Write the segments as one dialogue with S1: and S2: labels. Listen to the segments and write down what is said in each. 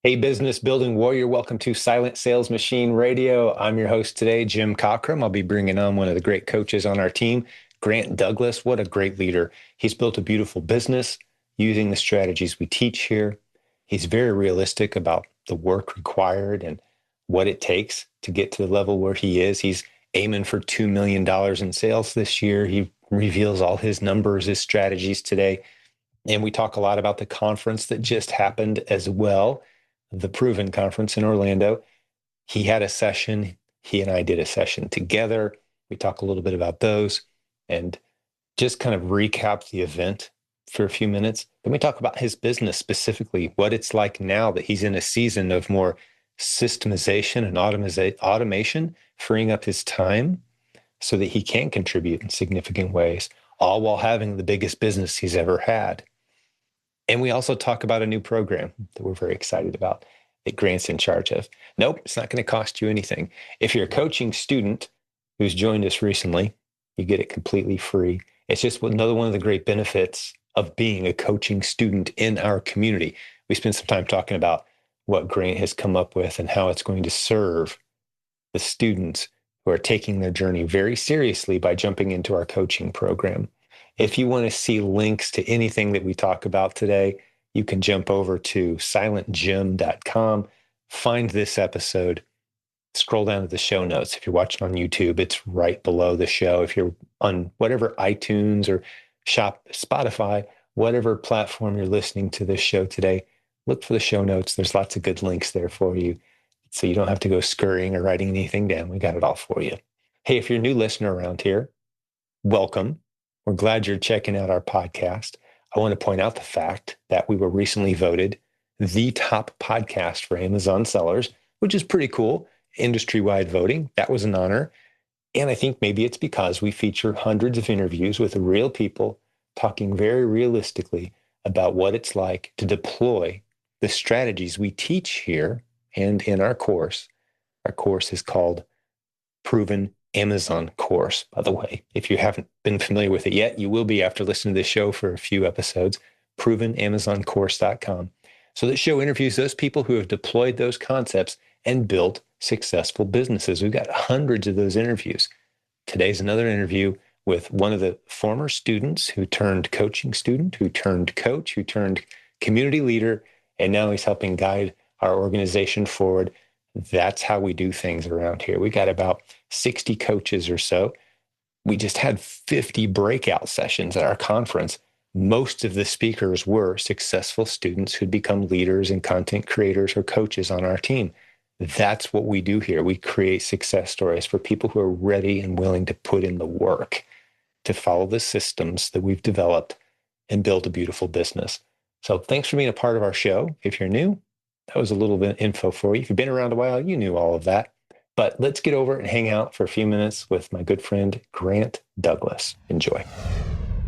S1: Hey, business building warrior, welcome to Silent Sales Machine Radio. I'm your host today, Jim Cockrum. I'll be bringing on one of the great coaches on our team, Grant Douglas. What a great leader. He's built a beautiful business using the strategies we teach here. He's very realistic about the work required and what it takes to get to the level where he is. He's aiming for $2 million in sales this year. He reveals all his numbers, his strategies today. And we talk a lot about the conference that just happened as well, the Proven Conference in Orlando. He had a session. He and I did a session together. We talk a little bit about those and just kind of recap the event for a few minutes. Then we talk about his business specifically, what it's like now that he's in a season of more systemization and automation, freeing up his time so that he can contribute in significant ways, all while having the biggest business he's ever had. And we also talk about a new program that we're very excited about that Grant's in charge of. Nope, it's not going to cost you anything. If you're a coaching student who's joined us recently, you get it completely free. It's just another one of the great benefits of being a coaching student in our community. We spent some time talking about what Grant has come up with and how it's going to serve the students who are taking their journey very seriously by jumping into our coaching program. If you want to see links to anything that we talk about today, you can jump over to silentjimdotcom, find this episode, scroll down to the show notes. If you're watching on YouTube, it's right below the show. If you're on whatever iTunes or Spotify, whatever platform you're listening to this show today, look for the show notes. There's lots of good links there for you, so you don't have to go scurrying or writing anything down. We got it all for you. Hey, if you're a new listener around here, welcome. We're glad you're checking out our podcast. I want to point out the fact that we were recently voted the top podcast for Amazon sellers, which is pretty cool. Industry-wide voting. That was an honor. And I think maybe it's because we feature hundreds of interviews with real people talking very realistically about what it's like to deploy the strategies we teach here and in our course. Our course is called Proven Amazon Course, by the way. If you haven't been familiar with it yet, you will be after listening to this show for a few episodes, provenamazoncourse.com. So the show interviews those people who have deployed those concepts and built successful businesses. We've got hundreds of those interviews. Today's another interview with one of the former students who turned coaching student, who turned coach, who turned community leader, and now he's helping guide our organization forward. That's how we do things around here. We got about 60 coaches or so. We just had 50 breakout sessions at our conference. Most of the speakers were successful students who'd become leaders and content creators or coaches on our team. That's what we do here. We create success stories for people who are ready and willing to put in the work to follow the systems that we've developed and build a beautiful business. So thanks for being a part of our show. If you're new, that was a little bit of info for you. If you've been around a while, you knew all of that. But let's get over and hang out for a few minutes with my good friend, Grant Douglas. Enjoy.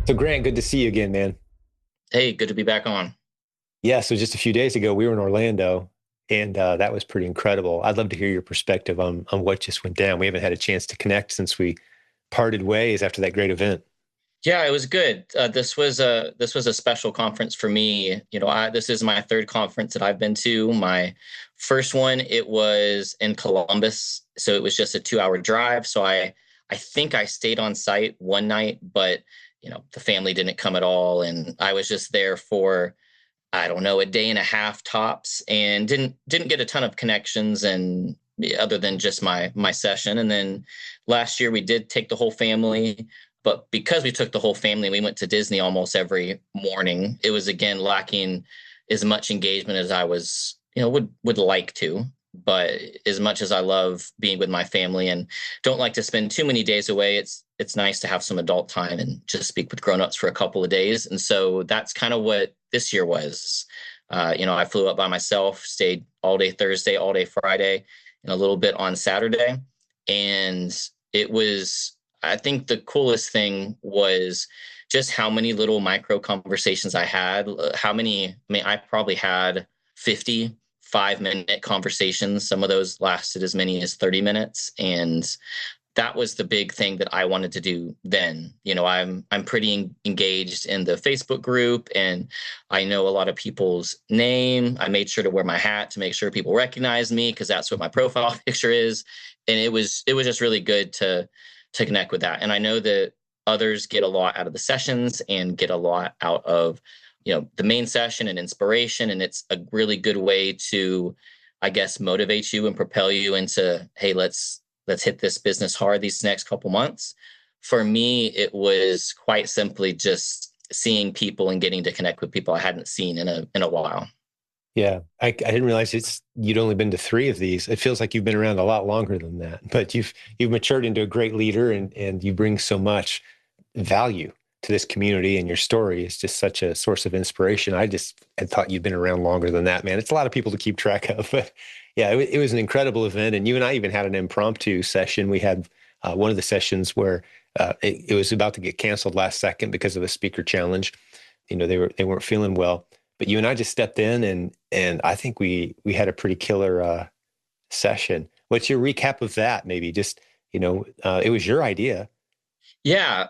S1: So Grant, good to see you again, man.
S2: Hey, good to be back on.
S1: Yeah, so just a few days ago, we were in Orlando, and that was pretty incredible. I'd love to hear your perspective on what just went down. We haven't had a chance to connect since we parted ways after that great event.
S2: Yeah, it was good. This was a special conference for me. This is my third conference that I've been to. My first one, it was in Columbus, so it was just a 2-hour drive. So I think I stayed on site one night, but the family didn't come at all, and I was just there for, I don't know, a day and a half tops, and didn't get a ton of connections and other than just my session. And then last year we did take the whole family. But because we took the whole family, we went to Disney almost every morning. It was, again, lacking as much engagement as I was, would like to. But as much as I love being with my family and don't like to spend too many days away, it's nice to have some adult time and just speak with grown-ups for a couple of days. And so that's kind of what this year was. I flew up by myself, stayed all day Thursday, all day Friday, and a little bit on Saturday. And it was, I think the coolest thing was just how many little micro conversations I had. I probably had 50 5-minute conversations. Some of those lasted as many as 30 minutes. And that was the big thing that I wanted to do then. I'm pretty engaged in the Facebook group, and I know a lot of people's name. I made sure to wear my hat to make sure people recognize me, because that's what my profile picture is. And it was just really good to connect with that. And I know that others get a lot out of the sessions and get a lot out of the main session and inspiration, and it's a really good way to, I guess, motivate you and propel you into, hey, let's hit this business hard these next couple months. For me, it was quite simply just seeing people and getting to connect with people I hadn't seen in a while.
S1: Yeah, I didn't realize you'd only been to 3 of these. It feels like you've been around a lot longer than that, but you've matured into a great leader, and you bring so much value to this community, and your story is just such a source of inspiration. I just had thought you'd been around longer than that, man. It's a lot of people to keep track of, but yeah, it was an incredible event. And you and I even had an impromptu session. We had one of the sessions where it was about to get canceled last second because of a speaker challenge. They weren't feeling well, but you and I just stepped in, and I think we had a pretty killer session. What's your recap of that? Maybe just it was your idea.
S2: Yeah,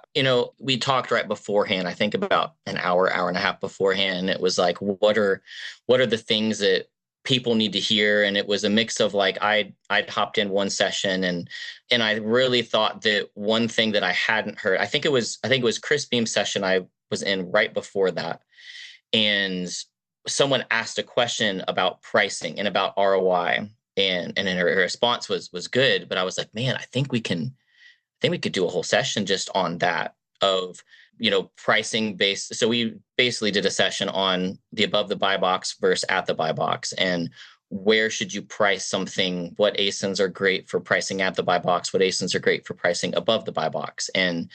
S2: we talked right beforehand, I think about an hour and a half beforehand. And it was like, what are the things that people need to hear? And it was a mix of like, I'd hopped in one session, and I really thought that one thing that I hadn't heard, I think it was Chris Beam's session I was in right before that. And someone asked a question about pricing and about ROI. And her response was good, but I was like, man, I think we could do a whole session just on that, of pricing based. So we basically did a session on the above the buy box versus at the buy box, and where should you price something, what ASINs are great for pricing at the buy box, what ASINs are great for pricing above the buy box. And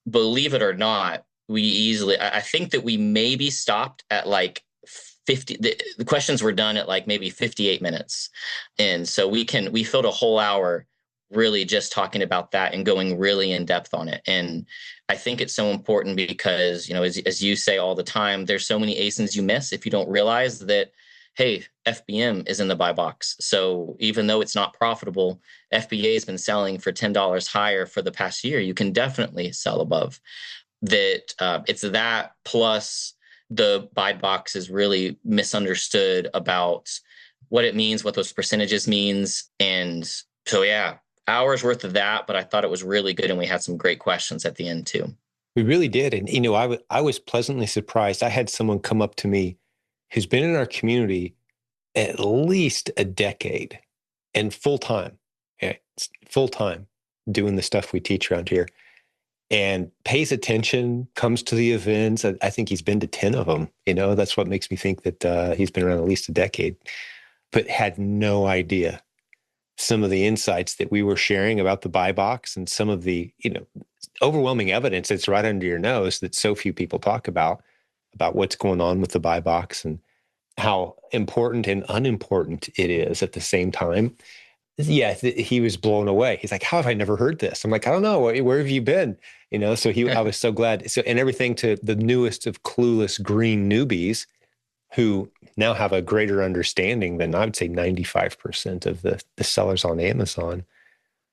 S2: believe it or not, I think that we maybe stopped at like 50. The questions were done at like maybe 58 minutes. And so we filled a whole hour really just talking about that and going really in depth on it. And I think it's so important because, as you say all the time, there's so many ASINs you miss if you don't realize that, hey, FBM is in the buy box. So even though it's not profitable, FBA has been selling for $10 higher for the past year. You can definitely sell above that. It's that plus the buy box is really misunderstood about what it means, what those percentages means. And so, yeah, hours worth of that, but I thought it was really good. And we had some great questions at the end too.
S1: We really did. And, I was pleasantly surprised. I had someone come up to me who's been in our community at least a decade and full time, yeah, full time doing the stuff we teach around here, and pays attention, comes to the events. I think he's been to 10 of them. That's what makes me think that he's been around at least a decade, but had no idea some of the insights that we were sharing about the buy box, and some of the overwhelming evidence that's right under your nose that so few people talk about what's going on with the buy box, and how important and unimportant it is at the same time. Yeah, he was blown away. He's like, how have I never heard this? I'm like, I don't know. Where have you been? So I was so glad. So, and everything to the newest of clueless green newbies who now have a greater understanding than, I would say, 95% of the sellers on Amazon,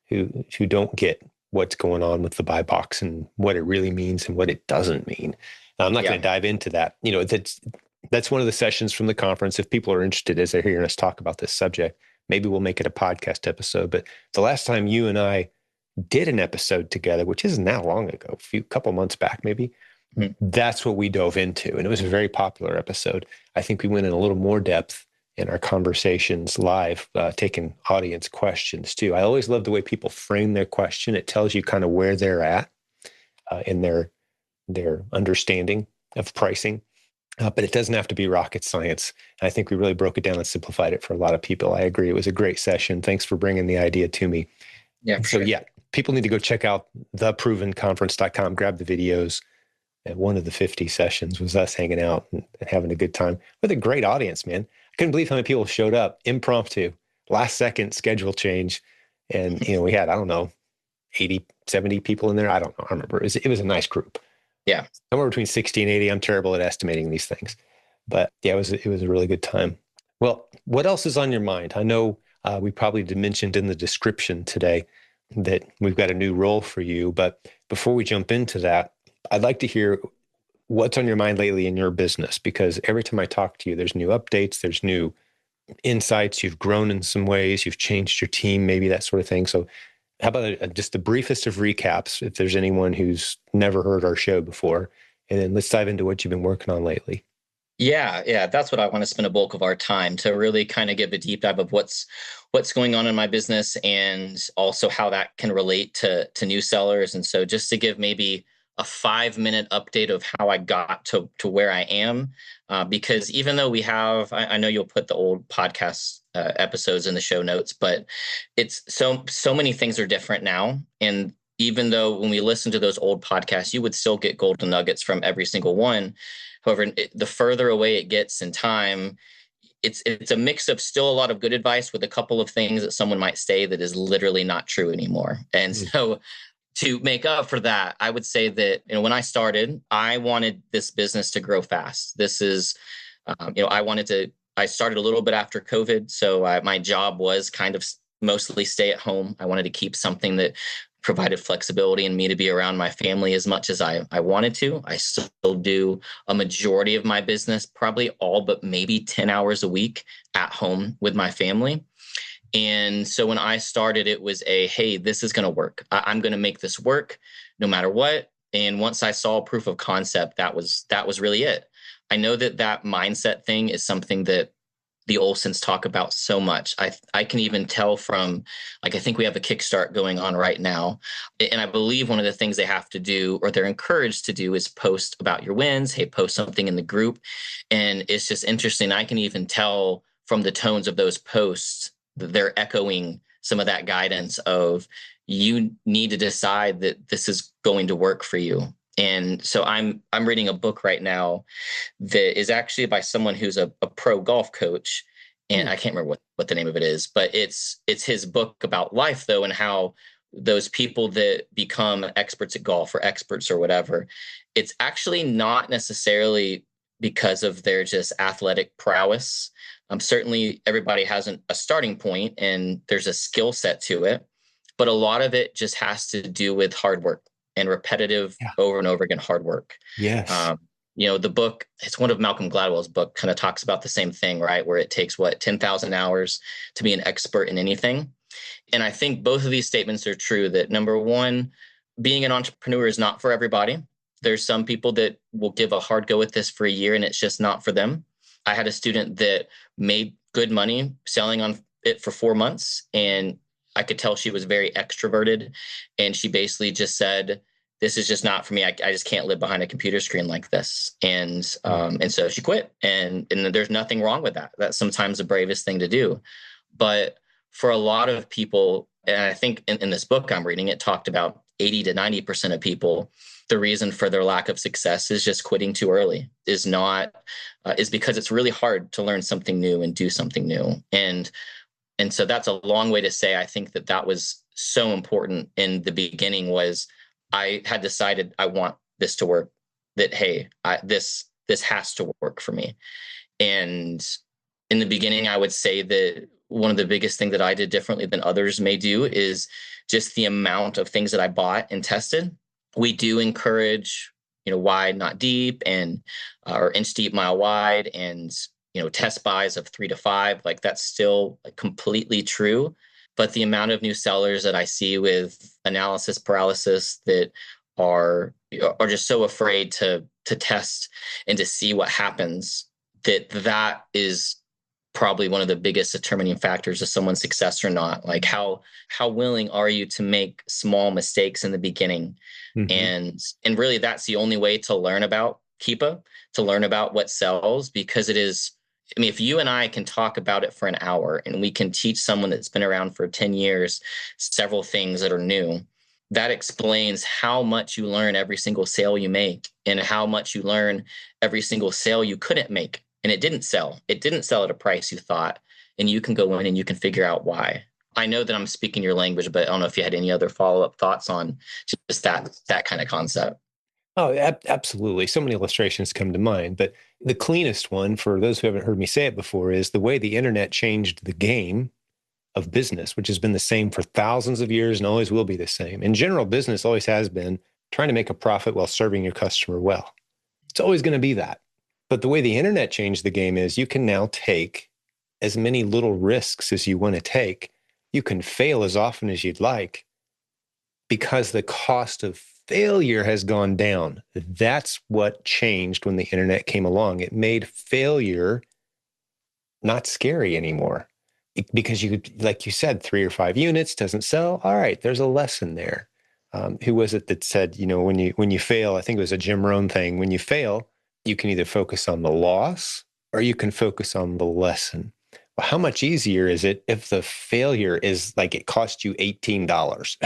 S1: who don't get what's going on with the buy box and what it really means and what it doesn't mean. Now, I'm not going to dive into that. That's one of the sessions from the conference. If people are interested as they're hearing us talk about this subject, maybe we'll make it a podcast episode. But the last time you and I did an episode together, which isn't that long ago, couple months back, maybe, that's what we dove into. And it was a very popular episode. I think we went in a little more depth in our conversations live, taking audience questions too. I always love the way people frame their question. It tells you kind of where they're at in their understanding of pricing. But it doesn't have to be rocket science. I think we really broke it down and simplified it for a lot of people. I agree. It was a great session. Thanks for bringing the idea to me.
S2: Yeah.
S1: So, yeah, people need to go check out theprovenconference.com, grab the videos. And one of the 50 sessions was us hanging out and having a good time with a great audience, man. I couldn't believe how many people showed up, impromptu, last second schedule change. And, we had, I don't know, 80, 70 people in there. I don't know. I remember. It was a nice group.
S2: Yeah.
S1: Somewhere between 60 and 80. I'm terrible at estimating these things. But yeah, it was a really good time. Well, what else is on your mind? I know we probably mentioned in the description today that we've got a new role for you. But before we jump into that, I'd like to hear what's on your mind lately in your business, because every time I talk to you, there's new updates, there's new insights, you've grown in some ways, you've changed your team, maybe that sort of thing. So how about just the briefest of recaps, if there's anyone who's never heard our show before, and then let's dive into what you've been working on lately.
S2: Yeah, that's what I want to spend a bulk of our time to really kind of give a deep dive of what's going on in my business and also how that can relate to new sellers. And so just to give maybe a 5 minute update of how I got to where I am, because even though we have, I know you'll put the old podcast episodes in the show notes, but it's so many things are different now. And even though when we listen to those old podcasts, you would still get golden nuggets from every single one. However, the further away it gets in time, it's a mix of still a lot of good advice with a couple of things that someone might say that is literally not true anymore. And
S1: Mm.
S2: so to make up for that, I would say that when I started, I wanted this business to grow fast. This is, I wanted to. I started a little bit after COVID, so my job was kind of mostly stay at home. I wanted to keep something that provided flexibility and me to be around my family as much as I wanted to. I still do a majority of my business, probably all but maybe 10 hours a week at home with my family. And so when I started, it was hey, this is going to work. I'm going to make this work no matter what. And once I saw proof of concept, that was really it. I know that mindset thing is something that the Olsons talk about so much. I can even tell from, like, I think we have a Kickstart going on right now. And I believe one of the things they have to do, or they're encouraged to do, is post about your wins. Hey, post something in the group. And it's just interesting. I can even tell from the tones of those posts that they're echoing some of that guidance of, you need to decide that this is going to work for you. And so I'm reading a book right now that is actually by someone who's a pro golf coach. And
S1: Mm.
S2: I can't remember what the name of it is, but it's his book about life, though, and how those people that become experts at golf or experts or whatever, it's actually not necessarily because of their just athletic prowess. Certainly everybody has a starting point and there's a skill set to it, but a lot of it just has to do with hard work and repetitive
S1: Yeah.
S2: over and over again hard work.
S1: Yes.
S2: um, the book, it's one of Malcolm Gladwell's book, kind of talks about the same thing, right? Where it takes 10,000 hours to be an expert in anything. And I think both of these statements are true, that number one, being an entrepreneur is not for everybody. There's some people that will give a hard go at this for a year and it's just not for them. I had a student that made good money selling on it for 4 months, and I could tell she was very extroverted. And she basically just said, this is just not for me. I just can't live behind a computer screen like this.
S1: Mm.
S2: And so she quit. And there's nothing wrong with that. That's sometimes the bravest thing to do. But for a lot of people, and I think in this book I'm reading, it talked about 80 to 90% of people, the reason for their lack of success is just quitting too early, is because it's really hard to learn something new and do something new. And so that's a long way to say, I think that was so important in the beginning. Was I had decided I want this to work, that, hey, this has to work for me. And in the beginning, I would say that one of the biggest things that I did differently than others may do is just the amount of things that I bought and tested. We do encourage, wide, not deep, and or inch deep, mile wide, and test buys of 3 to 5. Like, that's still like completely true. But the amount of new sellers that I see with analysis paralysis that are just so afraid to test and to see what happens, that is probably one of the biggest determining factors of someone's success or not. Like, how willing are you to make small mistakes in the beginning?
S1: Hmm.
S2: And really, that's the only way to learn about Keepa, to learn about what sells, because it is. I mean, if you and I can talk about it for an hour and we can teach someone that's been around for 10 years several things that are new, that explains how much you learn every single sale you make, and how much you learn every single sale you couldn't make and it didn't sell. It didn't sell at a price you thought, and you can go in and you can figure out why. I know that I'm speaking your language, but I don't know if you had any other follow-up thoughts on just that kind of concept.
S1: Oh, absolutely. So many illustrations come to mind, but the cleanest one, for those who haven't heard me say it before, is the way the internet changed the game of business, which has been the same for thousands of years and always will be the same. In general, business always has been trying to make a profit while serving your customer well. It's always going to be that. But the way the internet changed the game is you can now take as many little risks as you want to take. You can fail as often as you'd like because the cost of failure has gone down. That's what changed when the internet came along. It made failure not scary anymore because you, like you said, 3 or 5 units doesn't sell. All right, there's a lesson there. Who was it that said, when you fail, I think it was a Jim Rohn thing. When you fail, you can either focus on the loss or you can focus on the lesson. Well, how much easier is it if the failure is like it cost you $18?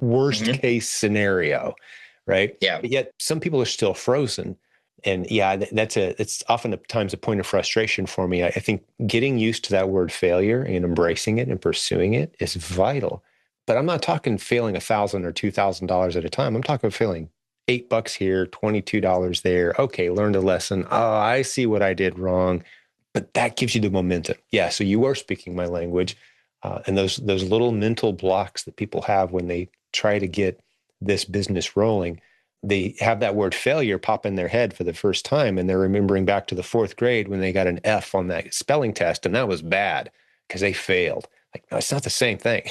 S1: Worst
S2: Mm-hmm.
S1: case scenario, right?
S2: Yeah.
S1: But yet some people are still frozen. And yeah, it's oftentimes a point of frustration for me. I think getting used to that word failure and embracing it and pursuing it is vital. But I'm not talking failing $1,000 or $2,000 at a time. I'm talking failing $8 here, $22 there. Okay, learned a lesson. Oh, I see what I did wrong. But that gives you the momentum. Yeah, so you are speaking my language. And those little mental blocks that people have when they try to get this business rolling, they have that word failure pop in their head for the first time. And they're remembering back to the fourth grade when they got an F on that spelling test. And that was bad because they failed. Like, no, it's not the same thing.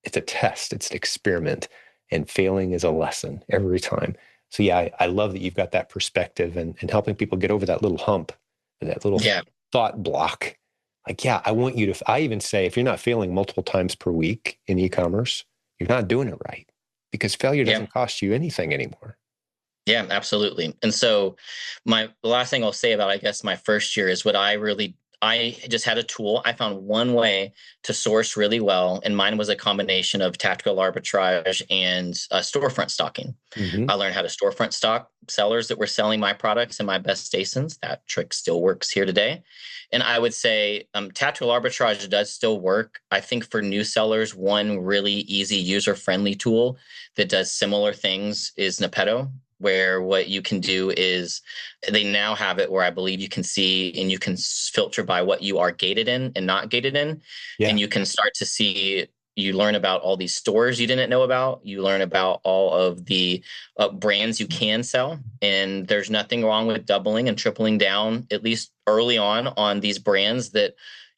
S1: It's a test, it's an experiment. And failing is a lesson every time. So yeah, I love that you've got that perspective and helping people get over that little hump, that little
S2: Yeah.
S1: thought block. Like, yeah, I want you to, I even say, if you're not failing multiple times per week in e-commerce, you're not doing it right because failure
S2: Yeah.
S1: doesn't cost you anything anymore.
S2: Yeah, absolutely. And so the last thing I'll say about, I guess, my first year is I just had a tool. I found one way to source really well, and mine was a combination of tactical arbitrage and storefront stocking.
S1: Mm-hmm.
S2: I learned how to storefront stock sellers that were selling my products and my best ASINs. That trick still works here today. And I would say tactical arbitrage does still work. I think for new sellers, one really easy user-friendly tool that does similar things is Nepeto, where what you can do is they now have it where I believe you can see and you can filter by what you are gated in and not gated in.
S1: Yeah.
S2: And you can start to see, you learn about all these stores you didn't know about. You learn about all of the brands you can sell. And there's nothing wrong with doubling and tripling down, at least early on these brands that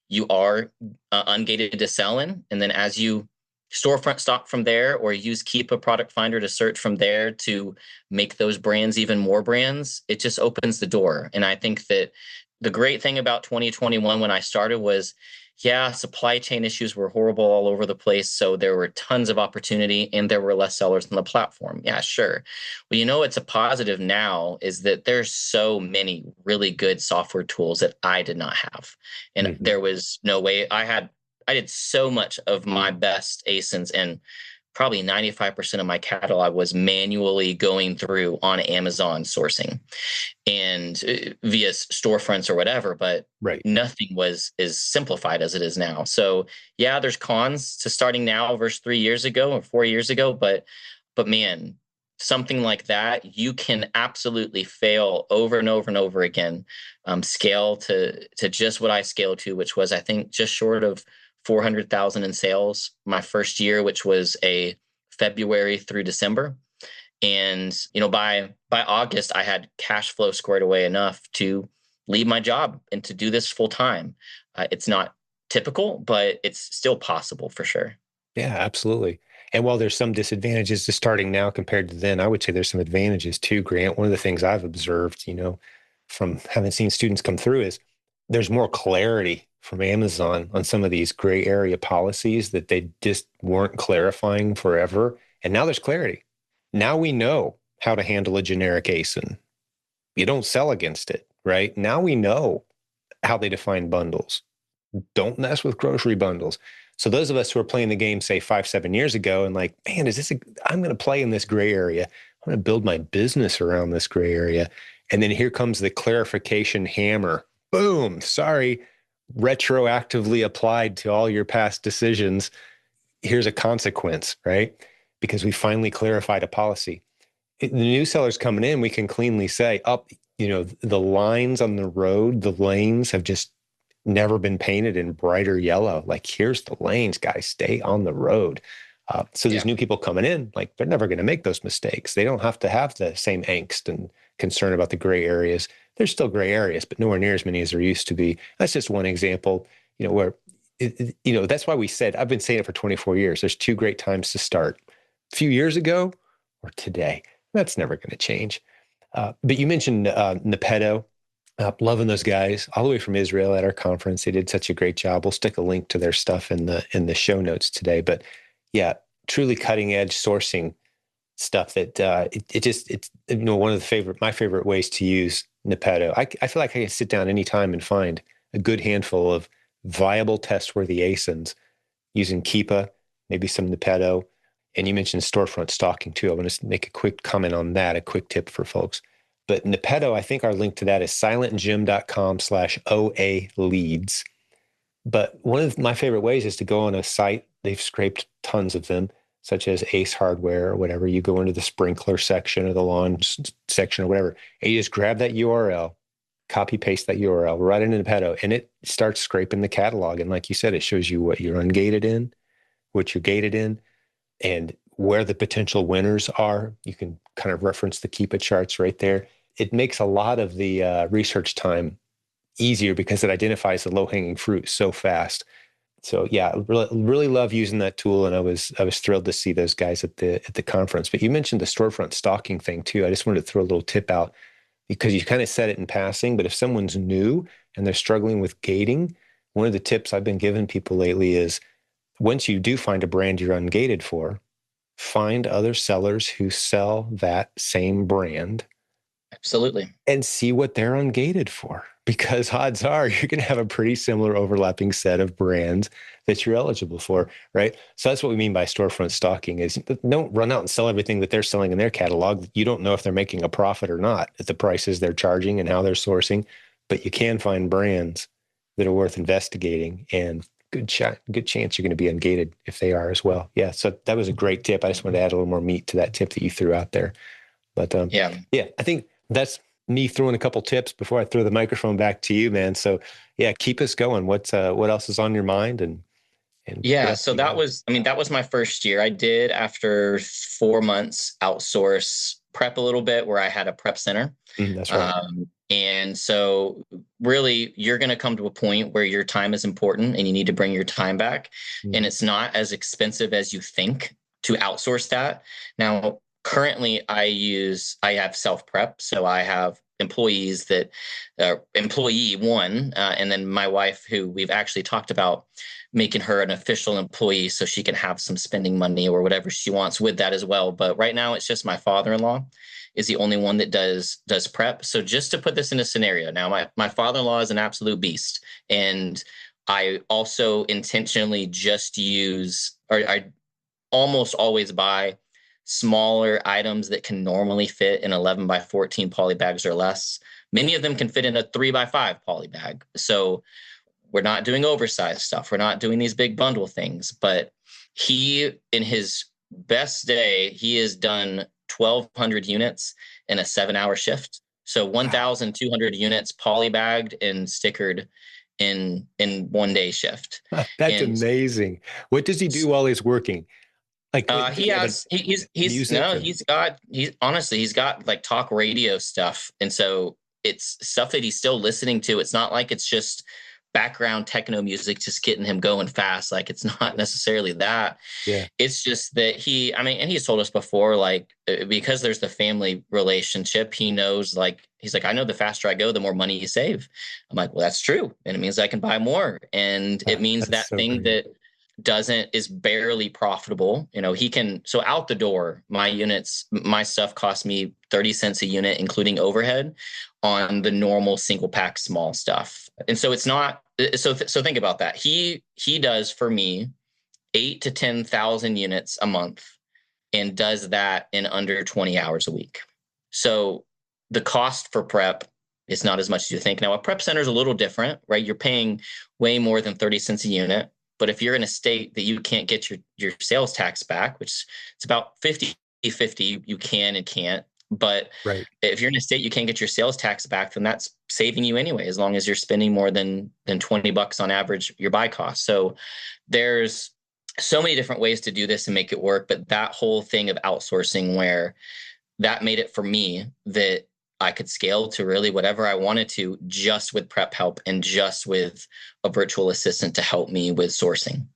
S2: you are ungated to sell in. And then as you storefront stock from there or use Keep a Product Finder to search from there to make those brands even more brands, it just opens the door. And I think that the great thing about 2021 when I started was, yeah, supply chain issues were horrible all over the place. So there were tons of opportunity and there were less sellers on the platform. Yeah, sure. Well, it's a positive now is that there's so many really good software tools that I did not have. And
S1: Mm-hmm.
S2: there was no way I did so much of my best ASINs and probably 95% of my catalog was manually going through on Amazon sourcing and via storefronts or whatever, but
S1: Right.
S2: nothing was as simplified as it is now. So yeah, there's cons to starting now versus 3 years ago or 4 years ago, but man, something like that, you can absolutely fail over and over and over again. Scale to just what I scaled to, which was I think just short of 400,000 in sales my first year, which was a February through December. And by August, I had cash flow squared away enough to leave my job and to do this full time. It's not typical, but it's still possible for sure.
S1: Yeah, absolutely. And while there's some disadvantages to starting now compared to then, I would say there's some advantages too, Grant. One of the things I've observed, from having seen students come through is there's more clarity from Amazon on some of these gray area policies that they just weren't clarifying forever. And now there's clarity. Now we know how to handle a generic ASIN. You don't sell against it, right? Now we know how they define bundles. Don't mess with grocery bundles. So those of us who are playing the game, say 5, 7 years ago, and like, man, I'm going to play in this gray area. I'm going to build my business around this gray area. And then here comes the clarification hammer. Boom. Sorry. Retroactively applied to all your past decisions. Here's a consequence, right? Because we finally clarified a policy. The new sellers coming in, we can cleanly say, the lines on the road, the lanes have just never been painted in brighter yellow. Like, here's the lanes, guys, stay on the road. So these
S2: Yeah.
S1: new people coming in, like, they're never going to make those mistakes. They don't have to have the same angst and concern about the gray areas. There's still gray areas, but nowhere near as many as there used to be. That's just one example, where, that's why we said, I've been saying it for 24 years. There's two great times to start: a few years ago or today. That's never going to change. But you mentioned Nepedo. Loving those guys all the way from Israel at our conference. They did such a great job. We'll stick a link to their stuff in the show notes today. But yeah, truly cutting edge sourcing stuff that it's one of my favorite ways to use Nepedo. I feel like I can sit down anytime and find a good handful of viable test worthy ASINs using Keepa, maybe some Nepedo. And you mentioned storefront stalking too. I want to make a quick comment on that, a quick tip for folks. But Nepedo, I think our link to that is silentjim.com/OA leads. But one of my favorite ways is to go on a site. They've scraped tons of them, such as Ace Hardware or whatever. You go into the sprinkler section or the lawn section or whatever, and you just grab that URL, copy paste that URL right into Nepedo, and it starts scraping the catalog. And like you said, it shows you what you're ungated in, what you're gated in, and where the potential winners are. You can kind of reference the Keepa charts right there. It makes a lot of the research time easier because it identifies the low-hanging fruit so fast. So yeah, really love using that tool, and I was thrilled to see those guys at the conference. But you mentioned the storefront stalking thing too. I just wanted to throw a little tip out because you kind of said it in passing, but if someone's new and they're struggling with gating, one of the tips I've been giving people lately is once you do find a brand you're ungated for, find other sellers who sell that same brand
S2: Absolutely.
S1: and see what they're ungated for. Because odds are you're going to have a pretty similar overlapping set of brands that you're eligible for, right? So that's what we mean by storefront stalking is don't run out and sell everything that they're selling in their catalog. You don't know if they're making a profit or not at the prices they're charging and how they're sourcing, but you can find brands that are worth investigating, and good chance you're going to be ungated if they are as well. Yeah, so that was a great tip. I just wanted to add a little more meat to that tip that you threw out there. But
S2: Yeah.
S1: yeah, I think that's me throwing a couple tips before I throw the microphone back to you, man. So yeah, keep us going. What else is on your mind, and what
S2: Yeah,
S1: else
S2: so
S1: do you
S2: that
S1: have?
S2: was, I mean, that was my first year. I did, after 4 months, outsource prep a little bit, where I had a prep center.
S1: That's right.
S2: And so really, you're going to come to a point where your time is important and you need to bring your time back. And
S1: Mhm.
S2: it's not as expensive as you think to outsource that. Now, currently, I have self prep. So I have employees that, employee one, and then my wife, who we've actually talked about making her an official employee so she can have some spending money or whatever she wants with that as well. But right now, it's just my father-in-law is the only one that does prep. So just to put this in a scenario, now my father-in-law is an absolute beast, and I also intentionally just use, or I almost always buy smaller items that can normally fit in 11 by 14 poly bags or less. Many of them can fit in a 3 by 5 poly bag. So we're not doing oversized stuff. We're not doing these big bundle things. But he, in his best day, he has done 1,200 units in a 7-hour shift. So
S1: Wow,
S2: 1,200 units polybagged and stickered in 1 day shift.
S1: that's
S2: And
S1: amazing. What does he do while he's working? Like, does
S2: he
S1: he have a
S2: has he's
S1: music
S2: no
S1: or?
S2: he's honestly, he's got like talk radio stuff, and so it's stuff that he's still listening to. It's not like it's just background techno music just getting him going fast. Like, it's not necessarily that.
S1: Yeah,
S2: It's just that he, I mean, and he's told us before, like, because there's the family relationship, he knows, like, he's like, I know the faster I go, the more money you save. I'm like, well, that's true. And it means I can buy more. And it means
S1: that's
S2: that
S1: so
S2: thing
S1: great.
S2: that is barely profitable. He can, so out the door, my stuff costs me 30 cents a unit, including overhead on the normal single pack small stuff. And so it's not, so think about that. He does for me 8 to 10,000 units a month and does that in under 20 hours a week. So the cost for prep is not as much as you think. Now, a prep center is a little different, right? You're paying way more than 30 cents a unit. But if you're in a state that you can't get your sales tax back, which it's about 50-50, you can and can't. But
S1: Right.
S2: if you're in a state you can't get your sales tax back, then that's saving you anyway, as long as you're spending more than $20 on average your buy cost. So there's so many different ways to do this and make it work. But that whole thing of outsourcing, where that made it for me that I could scale to really whatever I wanted to, just with prep help and just with a virtual assistant to help me with sourcing.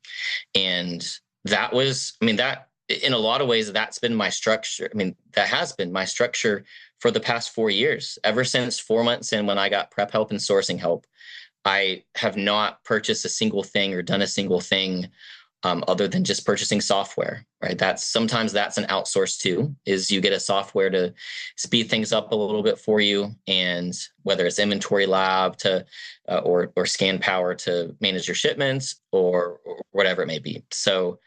S2: And that was, I mean, that in a lot of ways, that's been my structure. I mean, that has been my structure for the past 4 years. Ever since 4 months in, when I got prep help and sourcing help, I have not purchased a single thing or done a single thing, other than just purchasing software, right? Sometimes that's an outsource too, is you get a software to speed things up a little bit for you. And whether it's Inventory Lab to, or Scan Power to manage your shipments, or whatever it may be. So,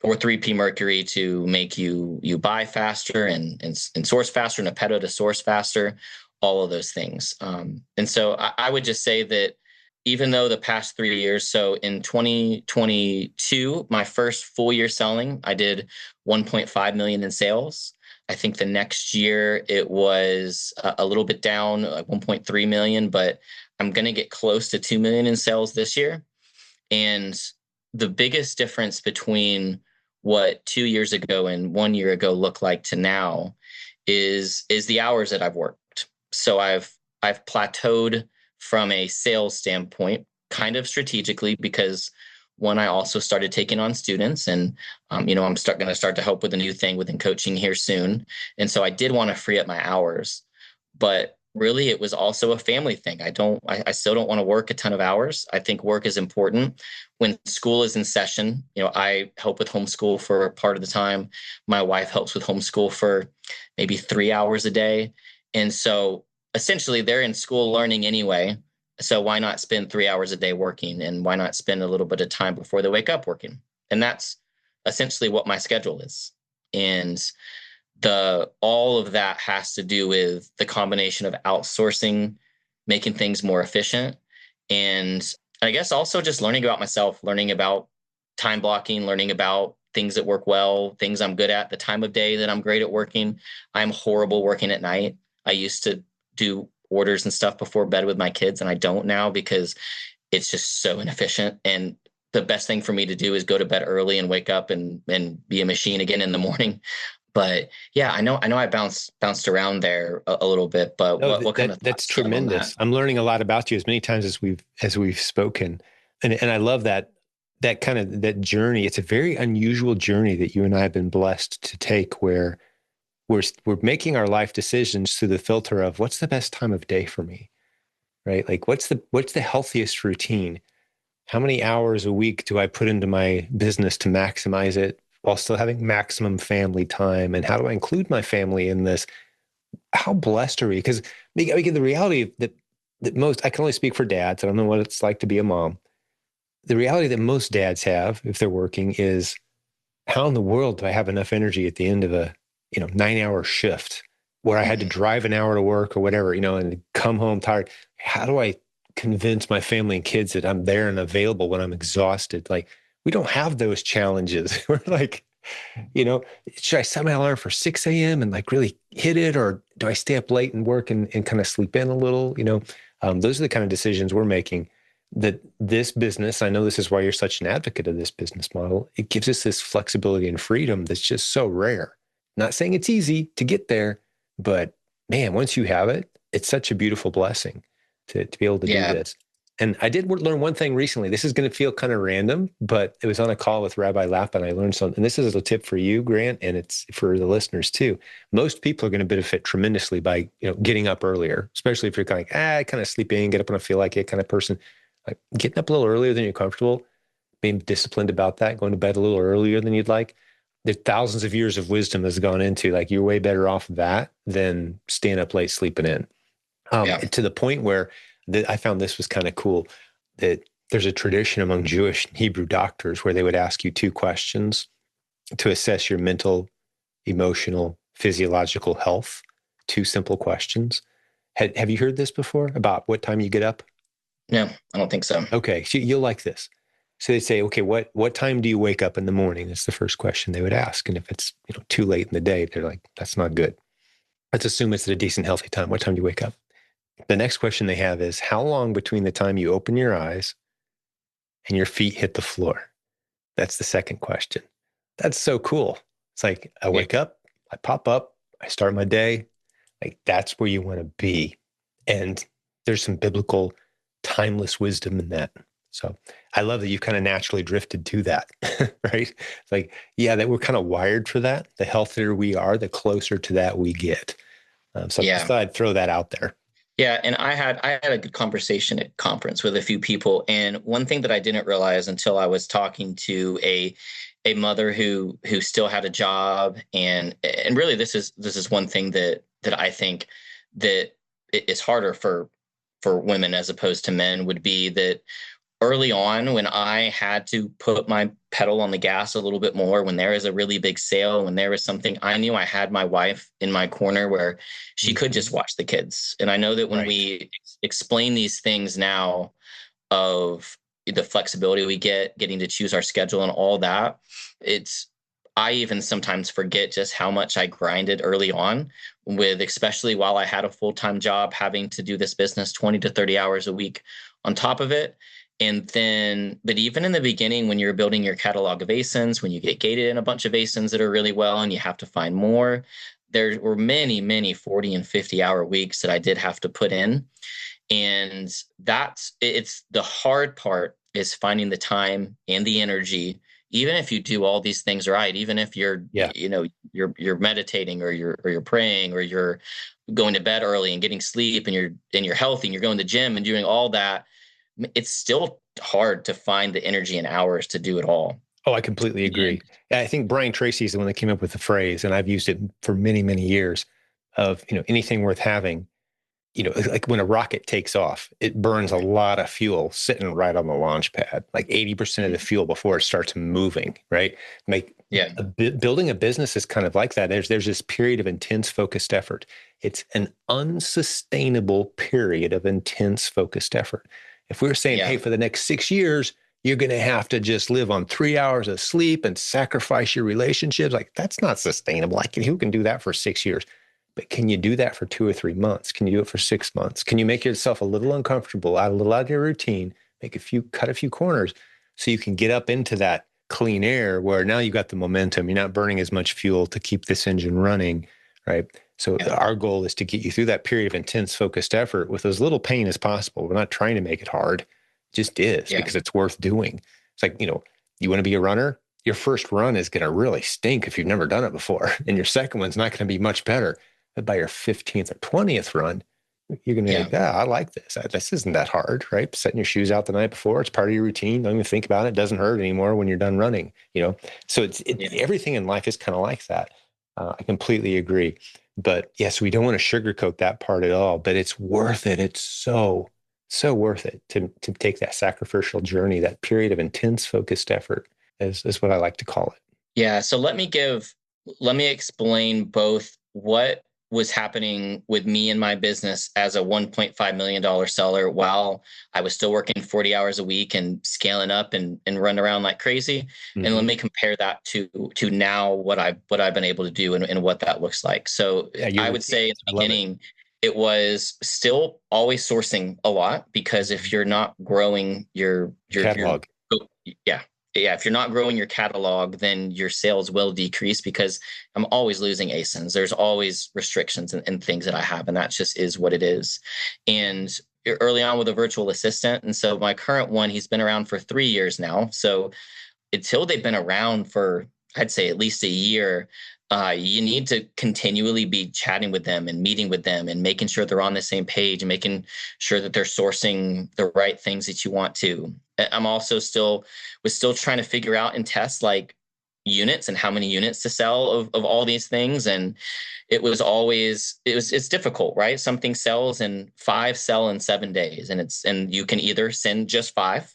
S2: or 3P Mercury to make you buy faster and source faster, and Apeto to source faster, all of those things. And so I would just say that even though the past 3 years, so in 2022, my first full year selling, I did 1.5 million in sales. I think the next year it was a little bit down, like 1.3 million, but I'm going to get close to 2 million in sales this year. And the biggest difference between what 2 years ago and 1 year ago looked like to now is the hours that I've worked. So I've plateaued from a sales standpoint, kind of strategically, because when I also started taking on students, and I'm going to start to help with a new thing within coaching here soon. And so I did want to free up my hours, but really it was also a family thing. I still don't want to work a ton of hours. I think work is important. When school is in session, I help with homeschool for part of the time. My wife helps with homeschool for maybe 3 hours a day. And so essentially they're in school learning anyway. So why not spend 3 hours a day working, and why not spend a little bit of time before they wake up working? And that's essentially what my schedule is. And all of that has to do with the combination of outsourcing, making things more efficient, and I guess also just learning about myself, learning about time blocking, learning about things that work well, things I'm good at, the time of day that I'm great at working. I'm horrible working at night. I used to do orders and stuff before bed with my kids, and I don't now because it's just so inefficient. And the best thing for me to do is go to bed early and wake up and be a machine again in the morning. But yeah, I bounced around there a little bit, but
S1: No,
S2: what kind of
S1: that's
S2: thoughts do you have on that?
S1: tremendous. I'm learning a lot about you as many times as we've spoken, and I love that kind of that journey. It's a very unusual journey that you and I have been blessed to take, where we're making our life decisions through the filter of what's the best time of day for me, right? Like what's the healthiest routine? How many hours a week do I put into my business to maximize it while still having maximum family time? And how do I include my family in this? How blessed are we? Because the reality that most, I can only speak for dads. I don't know what it's like to be a mom. The reality that most dads have, if they're working, is how in the world do I have enough energy at the end of a 9-hour shift where I had to
S2: Mhm.
S1: drive an hour to work or whatever, and come home tired? How do I convince my family and kids that I'm there and available when I'm exhausted? Like, we don't have those challenges. We're like, should I set my alarm for 6 a.m. and like really hit it? Or do I stay up late and work and kind of sleep in a little? Those are the kind of decisions we're making. That this business, I know this is why you're such an advocate of this business model. It gives us this flexibility and freedom that's just so rare. Not saying it's easy to get there, but man, once you have it, it's such a beautiful blessing to be able to do
S2: Yeah.
S1: this. And I did learn one thing recently. This is going to feel kind of random, but it was on a call with Rabbi Lapp, and I learned something. And this is a tip for you, Grant, and it's for the listeners too. Most people are going to benefit tremendously by getting up earlier, especially if you're kind of I kind of sleep in, get up when I feel like it kind of person. Like getting up a little earlier than you're comfortable, being disciplined about that, going to bed a little earlier than you'd like. There's thousands of years of wisdom has gone into like you're way better off of that than staying up late sleeping in.
S2: Yeah.
S1: To the point where I found this was kind of cool, that there's a tradition among Jewish and Hebrew doctors where they would ask you two questions to assess your mental, emotional, physiological health. Two simple questions. Have you heard this before about what time you get up?
S2: No, I don't think so.
S1: Okay, so you'll like this. So they say, okay, what time do you wake up in the morning? That's the first question they would ask. And if it's too late in the day, they're like, that's not good. Let's assume it's at a decent, healthy time. What time do you wake up? The next question they have is how long between the time you open your eyes and your feet hit the floor? That's the second question. That's so cool. It's like I
S2: Yeah.
S1: wake up, I pop up, I start my day. Like that's where you want to be. And there's some biblical timeless wisdom in that. So I love that you kind of naturally drifted to that, right? It's like, yeah, that we're kind of wired for that. The healthier we are, the closer to that we get. So I just
S2: Yeah.
S1: thought I'd throw that out there.
S2: Yeah, and I had a good conversation at conference with a few people, and one thing that I didn't realize until I was talking to a mother who still had a job, and really this is one thing that I think that is harder for women as opposed to men would be that early on when I had to put my pedal on the gas a little bit more, when there was a really big sale, when there was something, I knew I had my wife in my corner where she could
S1: Mhm.
S2: just watch the kids. And I know that when
S1: Right.
S2: we explain these things now of the flexibility we get, getting to choose our schedule and all that, it's, I even sometimes forget just how much I grinded early on with, especially while I had a full time job, having to do this business 20 to 30 hours a week on top of it. And then, but even in the beginning, when you're building your catalog of ASINs, when you get gated in a bunch of ASINs that are really well and you have to find more, there were many, many 40 and 50-hour weeks that I did have to put in. And that's it's the hard part is finding the time and the energy, even if you do all these things right, even if you're,
S1: Yeah.
S2: you're meditating or you're praying or you're going to bed early and getting sleep and you're healthy and you're going to the gym and doing all that, it's still hard to find the energy and hours to do it all.
S1: Oh, I completely
S2: And
S1: agree. I think Brian Tracy is the one that came up with the phrase, and I've used it for many, many years of, anything worth having, like when a rocket takes off, it burns a lot of fuel sitting right on the launch pad, like 80% of the fuel before it starts moving, right? Like
S2: yeah,
S1: building a business is kind of like that. There's this period of intense focused effort. It's an unsustainable period of intense focused effort. If we were saying,
S2: yeah,
S1: hey, for the next 6 years, you're going to have to just live on 3 hours of sleep and sacrifice your relationships, like that's not sustainable. Who can do that for 6 years? But can you do that for 2 or 3 months? Can you do it for 6 months? Can you make yourself a little uncomfortable, a little out of your routine, cut a few corners so you can get up into that clean air where now you've got the momentum. You're not burning as much fuel to keep this engine running, right? So
S2: yeah,
S1: our goal is to get you through that period of intense focused effort with as little pain as possible. We're not trying to make it hard. It just is
S2: yeah,
S1: because it's worth doing. It's like, you want to be a runner? Your first run is going to really stink if you've never done it before. And your second one's not going to be much better. But by your 15th or 20th run, you're going to be
S2: yeah,
S1: like, I like this. This isn't that hard, right? Setting your shoes out the night before, it's part of your routine. Don't even think about it. It doesn't hurt anymore when you're done running. So
S2: yeah,
S1: everything in life is kind of like that. I completely agree. But yes, we don't want to sugarcoat that part at all, but it's worth it. It's so, so worth it to take that sacrificial journey, that period of intense focused effort is what I like to call it.
S2: yeah. So let me explain both what was happening with me and my business as a $1.5 million seller while I was still working 40 hours a week and scaling up and run around like crazy. And let
S1: Mm-hmm.
S2: me compare that to now what I've been able to do and what that looks like. So
S1: Yeah, your
S2: I would
S1: routine.
S2: say in
S1: I
S2: the
S1: love it.
S2: beginning, it was still always sourcing a lot because
S1: Mm-hmm.
S2: if you're not growing your
S1: Catalog.
S2: yeah, yeah, if you're not growing your catalog, then your sales will decrease because I'm always losing ASINs. There's always restrictions and things that I have, and that just is what it is. And early on with a virtual assistant, and so my current one, he's been around for 3 years now. So until they've been around for, I'd say, at least a year, you need to continually be chatting with them and meeting with them and making sure they're on the same page and making sure that they're sourcing the right things that you want to. I'm also still trying to figure out and test like units and how many units to sell of all these things. And it's difficult, right? Something sells and five sell in 7 days. And you can either send just five,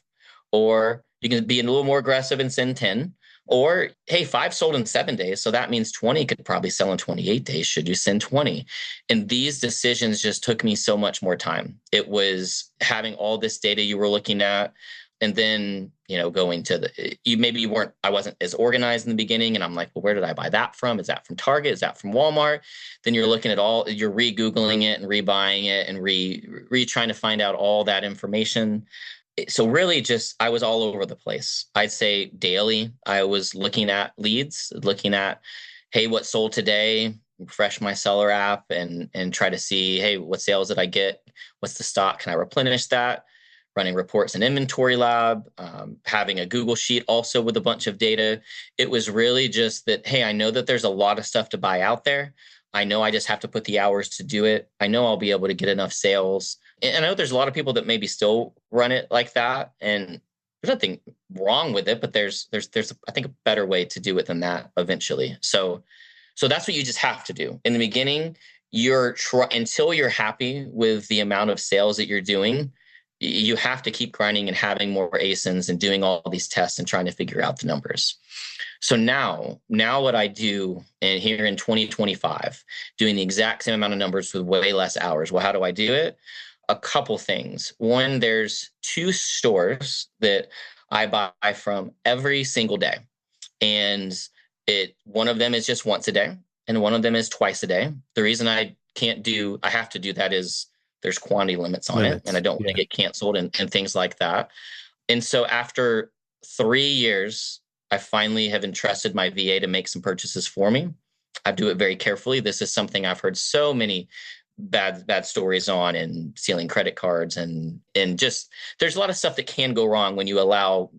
S2: or you can be a little more aggressive and send 10. Or, hey, five sold in 7 days. So that means 20 could probably sell in 28 days. Should you send 20? And these decisions just took me so much more time. It was having all this data you were looking at And then, going to I wasn't as organized in the beginning. And I'm like, well, where did I buy that from? Is that from Target? Is that from Walmart? Then you're looking at you're re-Googling it and rebuying it and trying to find out all that information. So really I was all over the place. I'd say daily, I was looking at leads, looking at, hey, what sold today? Refresh my seller app and try to see, hey, what sales did I get? What's the stock? Can I replenish that? Running reports in Inventory Lab, having a Google Sheet also with a bunch of data. It was really just that, hey, I know that there's a lot of stuff to buy out there. I know I just have to put the hours to do it. I know I'll be able to get enough sales. And I know there's a lot of people that maybe still run it like that. And there's nothing wrong with it, but there's I think a better way to do it than that eventually. So that's what you just have to do. In the beginning, until you're happy with the amount of sales that you're doing, you have to keep grinding and having more ASINs and doing all these tests and trying to figure out the numbers. So now what I do, and here in 2025, doing the exact same amount of numbers with way less hours. Well, how do I do it? A couple things. One, there's 2 stores that I buy from every single day. And one of them is just once a day, and one of them is twice a day. The reason I have to do that is there's quantity limits on it, and I don't want to get canceled and things like that. And so after 3 years, I finally have entrusted my VA to make some purchases for me. I do it very carefully. This is something I've heard so many bad stories on, and stealing credit cards and just there's a lot of stuff that can go wrong when you allow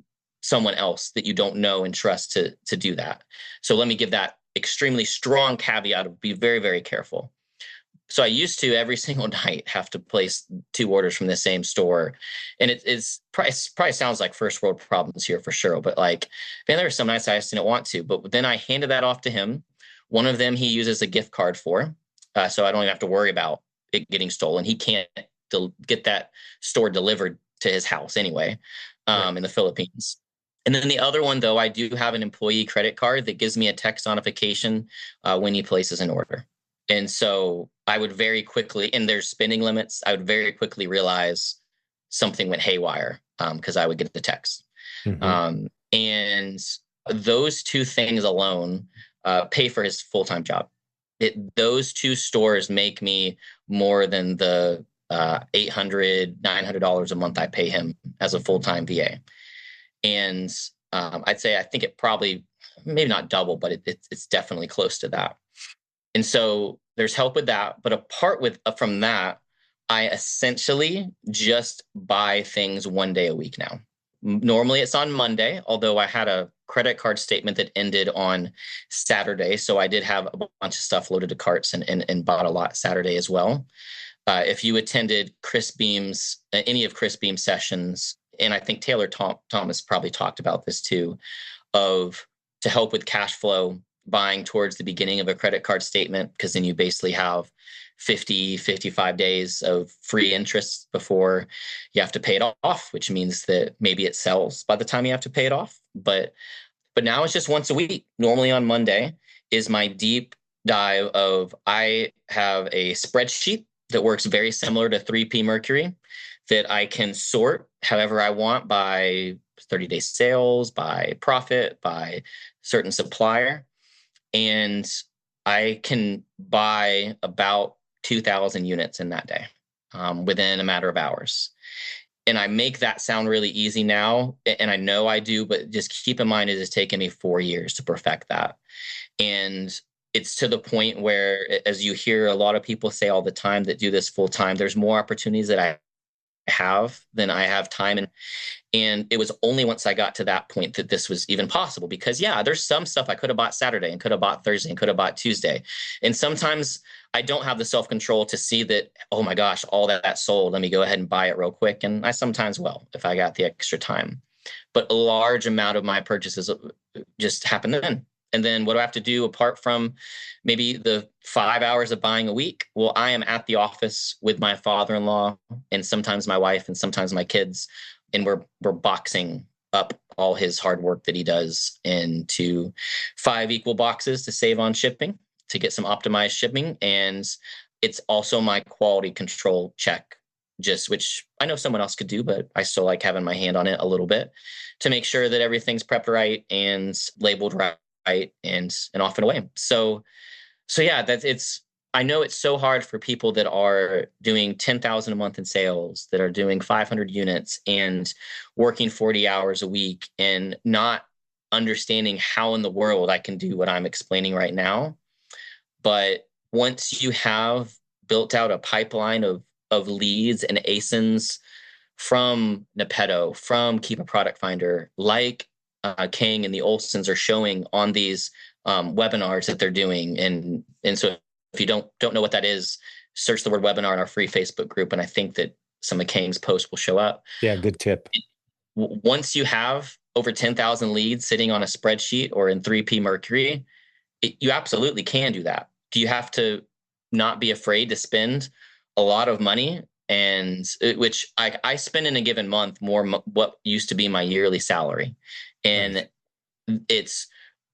S2: someone else that you don't know and trust to do that. So let me give that extremely strong caveat of be very, very careful. So I used to every single night have to place 2 orders from the same store. And it's probably sounds like first world problems here for sure. But like, man, there were some nights I just didn't want to. But then I handed that off to him. One of them he uses a gift card for. So I don't even have to worry about it getting stolen. He can't get that store delivered to his house anyway, in the Philippines. And then the other one, though, I do have an employee credit card that gives me a text notification when he places an order. And so I would very quickly, and there's spending limits, I would very quickly realize something went haywire because I would get the text. Mm-hmm. And those 2 things alone pay for his full-time job. Those 2 stores make me more than the $800, $900 a month I pay him as a full-time VA. And I'd say I think it probably, maybe not double, but it's definitely close to that. And so there's help with that. But apart from that, I essentially just buy things 1 day a week now. Normally it's on Monday, although I had a credit card statement that ended on Saturday. So I did have a bunch of stuff loaded to carts and bought a lot Saturday as well. If you attended any of Chris Beam's sessions, and I think Taylor Thomas probably talked about this too, to help with cash flow, buying towards the beginning of a credit card statement, because then you basically have 55 days of free interest before you have to pay it off, which means that maybe it sells by the time you have to pay it off. But now it's just once a week. Normally on Monday is my deep dive I have a spreadsheet that works very similar to 3P Mercury that I can sort however I want by 30-day sales, by profit, by certain supplier. And I can buy about 2,000 units in that day within a matter of hours. And I make that sound really easy now, and I know I do, but just keep in mind it has taken me 4 years to perfect that. And it's to the point where, as you hear a lot of people say all the time that do this full time, there's more opportunities that I have than I have time. And it was only once I got to that point that this was even possible, because there's some stuff I could have bought Saturday and could have bought Thursday and could have bought Tuesday. And sometimes I don't have the self-control to see that, oh my gosh, all that sold, let me go ahead and buy it real quick. And I sometimes will, if I got the extra time. But a large amount of my purchases just happen then. And then what do I have to do apart from maybe the 5 hours of buying a week? Well, I am at the office with my father-in-law and sometimes my wife and sometimes my kids. And we're boxing up all his hard work that he does into 5 equal boxes to save on shipping, to get some optimized shipping. And it's also my quality control check just, which I know someone else could do, but I still like having my hand on it a little bit to make sure that everything's prepped right and labeled right, and off and away. So yeah, I know it's so hard for people that are doing 10,000 a month in sales, that are doing 500 units and working 40 hours a week and not understanding how in the world I can do what I'm explaining right now. But once you have built out a pipeline of leads and ASINs from Nepeto, from Keep a Product Finder, like Kang and the Olsons are showing on these webinars that they're doing, and so if you don't know what that is, search the word webinar in our free Facebook group, and I think that some of Kang's posts will show up.
S1: Yeah, good tip.
S2: Once you have over 10,000 leads sitting on a spreadsheet or in 3P Mercury, you absolutely can do that. Do you have to not be afraid to spend a lot of money? And which I spend in a given month more what used to be my yearly salary. And
S1: Right.
S2: it's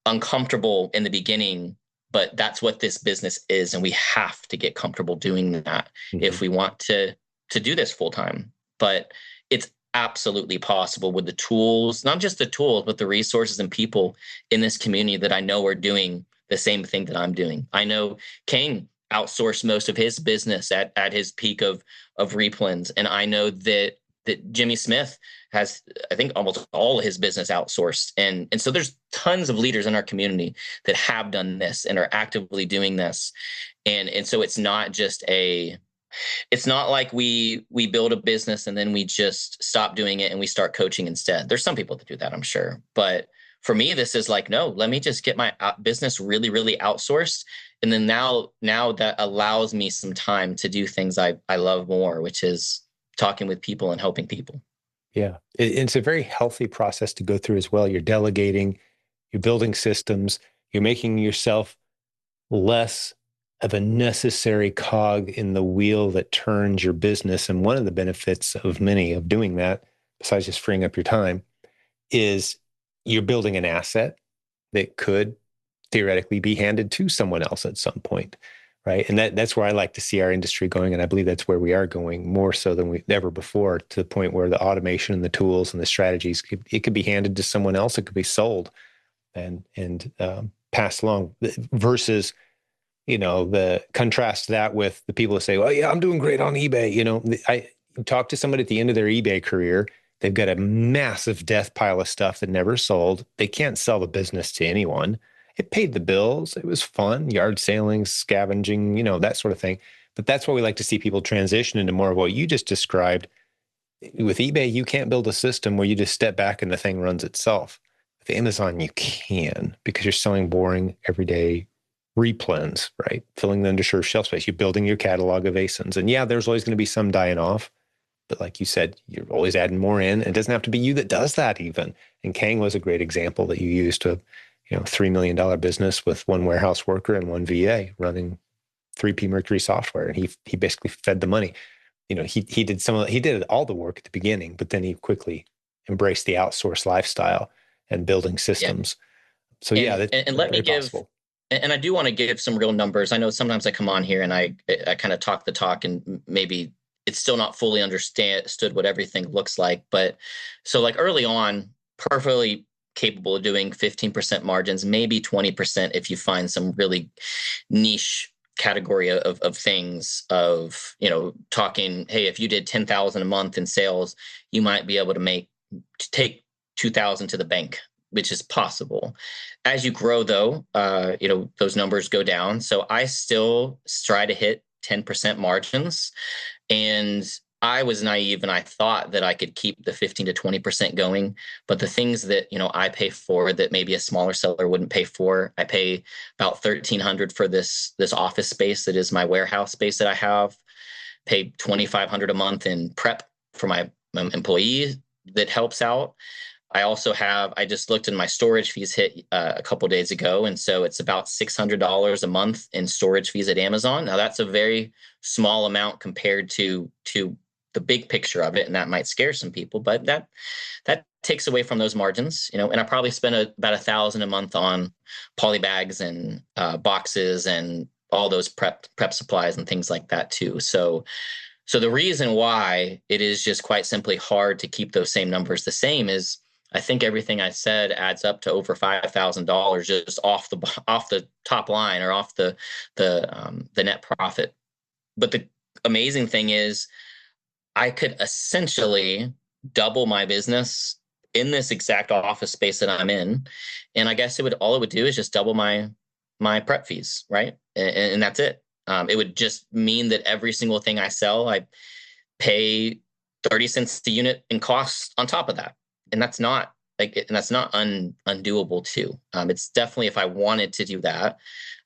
S2: uncomfortable in the beginning, but that's what this business is. And we have to get comfortable doing that if we want to do this full time. But it's absolutely possible with the tools, not just the tools, but the resources and people in this community that I know are doing the same thing that I'm doing. I know Kane outsourced most of his business at his peak of replens, and I know that Jimmy Smith has, I think, almost all his business outsourced, and so there's tons of leaders in our community that have done this and are actively doing this, and so it's not just it's not like we build a business and then we just stop doing it and we start coaching instead. There's some people that do that, I'm sure. But for me, this is like, no, let me just get my business really, really outsourced. And then now that allows me some time to do things I love more, which is talking with people and helping people.
S1: Yeah. It's a very healthy process to go through as well. You're delegating, you're building systems, you're making yourself less of a necessary cog in the wheel that turns your business. And one of the benefits of many of doing that, besides just freeing up your time, is you're building an asset that could theoretically be handed to someone else at some point, right? And that's where I like to see our industry going, and I believe that's where we are going more so than we ever before, to the point where the automation and the tools and the strategies could be handed to someone else. It could be sold and passed along versus, the contrast that with the people who say, well, yeah, I'm doing great on eBay. I talk to somebody at the end of their eBay career. They've got a massive death pile of stuff that never sold. They can't sell the business to anyone. It paid the bills. It was fun, yard sailing, scavenging, that sort of thing. But that's why we like to see people transition into more of what you just described. With eBay, you can't build a system where you just step back and the thing runs itself. With Amazon, you can, because you're selling boring, everyday replens, right? Filling the underserved shelf space. You're building your catalog of ASINs. And yeah, there's always going to be some dying off. But like you said, you're always adding more in. It doesn't have to be you that does that even. And Kang was a great example that you used to, $3 million business with one warehouse worker and one VA running 3P Mercury software. And he basically fed the money. He did all the work at the beginning, but then he quickly embraced the outsourced lifestyle and building
S2: Yeah.
S1: systems. So yeah, that's
S2: And let me
S1: very
S2: give,
S1: possible.
S2: and I do want to give some real numbers. I know sometimes I come on here and I kind of talk the talk, and maybe it's still not fully understood what everything looks like. But so like early on, perfectly capable of doing 15% margins, maybe 20% if you find some really niche category of things of, talking, hey, if you did 10,000 a month in sales, you might be able to take 2,000 to the bank, which is possible. As you grow, though, those numbers go down. So I still try to hit 10% margins. And I was naive and I thought that I could keep the 15 to 20% going. But the things that, I pay for that maybe a smaller seller wouldn't pay for, I pay about $1,300 for this office space that is my warehouse space that I have, pay $2,500 a month in prep for my employee that helps out. I just looked and my storage fees hit a couple of days ago. And so it's about $600 a month in storage fees at Amazon. Now that's a very small amount compared to the big picture of it. And that might scare some people, but that takes away from those margins, and I probably spend about $1,000 a month on poly bags and boxes and all those prep supplies and things like that too. So So the reason why it is just quite simply hard to keep those same numbers the same is I think everything I said adds up to over $5,000 just off the top line or off the net profit. But the amazing thing is I could essentially double my business in this exact office space that I'm in. And I guess it would do is just double my prep fees, right? And that's it. It would just mean that every single thing I sell, I pay 30 cents a unit in costs on top of that. And that's not undoable too. It's definitely, if I wanted to do that,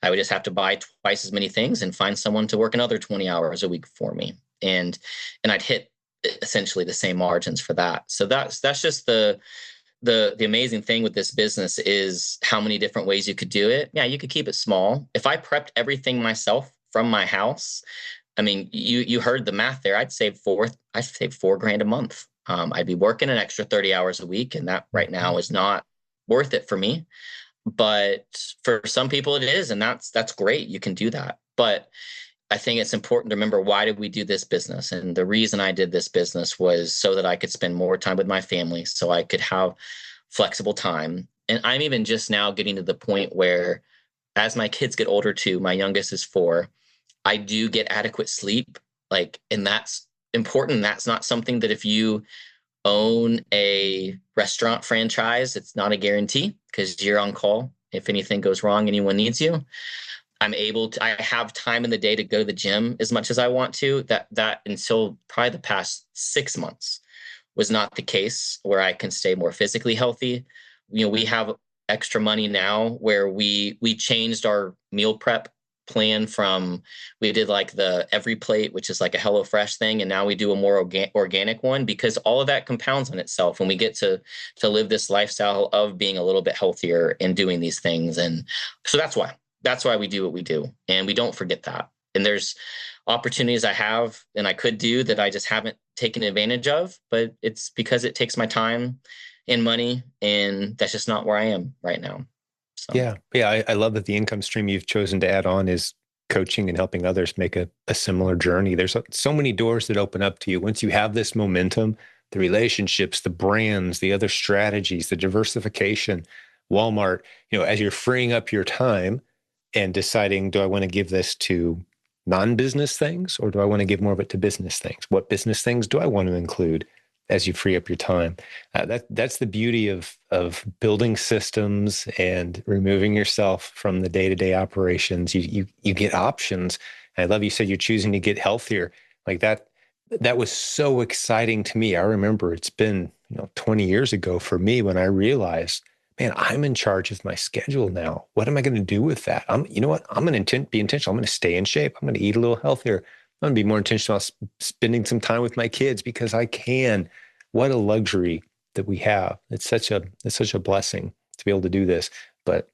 S2: I would just have to buy twice as many things and find someone to work another 20 hours a week for me. And I'd hit essentially the same margins for that. So that's just the amazing thing with this business is how many different ways you could do it. Yeah, you could keep it small. If I prepped everything myself from my house, I mean, you heard the math there. I'd save $4,000 a month. I'd be working an extra 30 hours a week, and that right now is not worth it for me. But for some people it is, and that's great. You can do that. But I think it's important to remember, why did we do this business? And the reason I did this business was so that I could spend more time with my family, so I could have flexible time. And I'm even just now getting to the point where, as my kids get older too, my youngest is 4, I do get adequate sleep. And that's important. That's not something that if you own a restaurant franchise, it's not a guarantee, because you're on call. If anything goes wrong, anyone needs you. I have time in the day to go to the gym as much as I want to. That until probably the past 6 months was not the case, where I can stay more physically healthy. We have extra money now, where we changed our meal prep plan from, we did like the Every Plate, which is like a HelloFresh thing, and now we do a more organic one, because all of that compounds on itself when we get to live this lifestyle of being a little bit healthier and doing these things. And so that's why we do what we do, and we don't forget that. And there's opportunities I have and I could do that I just haven't taken advantage of, but it's because it takes my time and money, and that's just not where I am right now. So
S1: Yeah. Yeah. I love that the income stream you've chosen to add on is coaching and helping others make a similar journey. There's so many doors that open up to you once you have this momentum, the relationships, the brands, the other strategies, the diversification. Walmart, as you're freeing up your time and deciding, do I want to give this to non-business things, or do I want to give more of it to business things? What business things do I want to include as you free up your time? That's the beauty of building systems and removing yourself from the day-to-day operations. You get options. And I love you said you're choosing to get healthier. Like that. That was so exciting to me. I remember it's been 20 years ago for me when I realized, man, I'm in charge of my schedule now. What am I going to do with that? You know what? I'm going to be intentional. I'm going to stay in shape. I'm going to eat a little healthier. I'm going to be more intentional about spending some time with my kids because I can. What a luxury that we have. It's such a blessing to be able to do this. But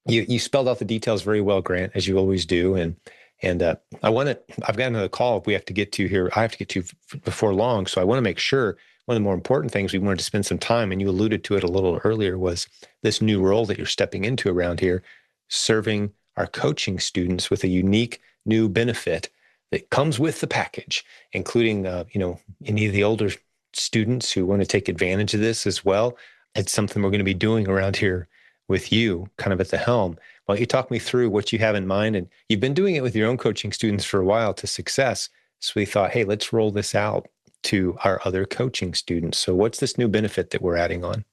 S1: you spelled out the details very well, Grant, as you always do. And I've got another call we have to get to here. I have to get to before long. So I want to make sure one of the more important things we wanted to spend some time, and you alluded to it a little earlier, was this new role that you're stepping into around here, serving our coaching students with a unique new benefit that comes with the package, including, any of the older students who want to take advantage of this as well. It's something we're going to be doing around here with you kind of at the helm. Why don't you talk me through what you have in mind? And you've been doing it with your own coaching students for a while to success. So we thought, hey, let's roll this out to our other coaching students. So what's this new benefit that we're adding on?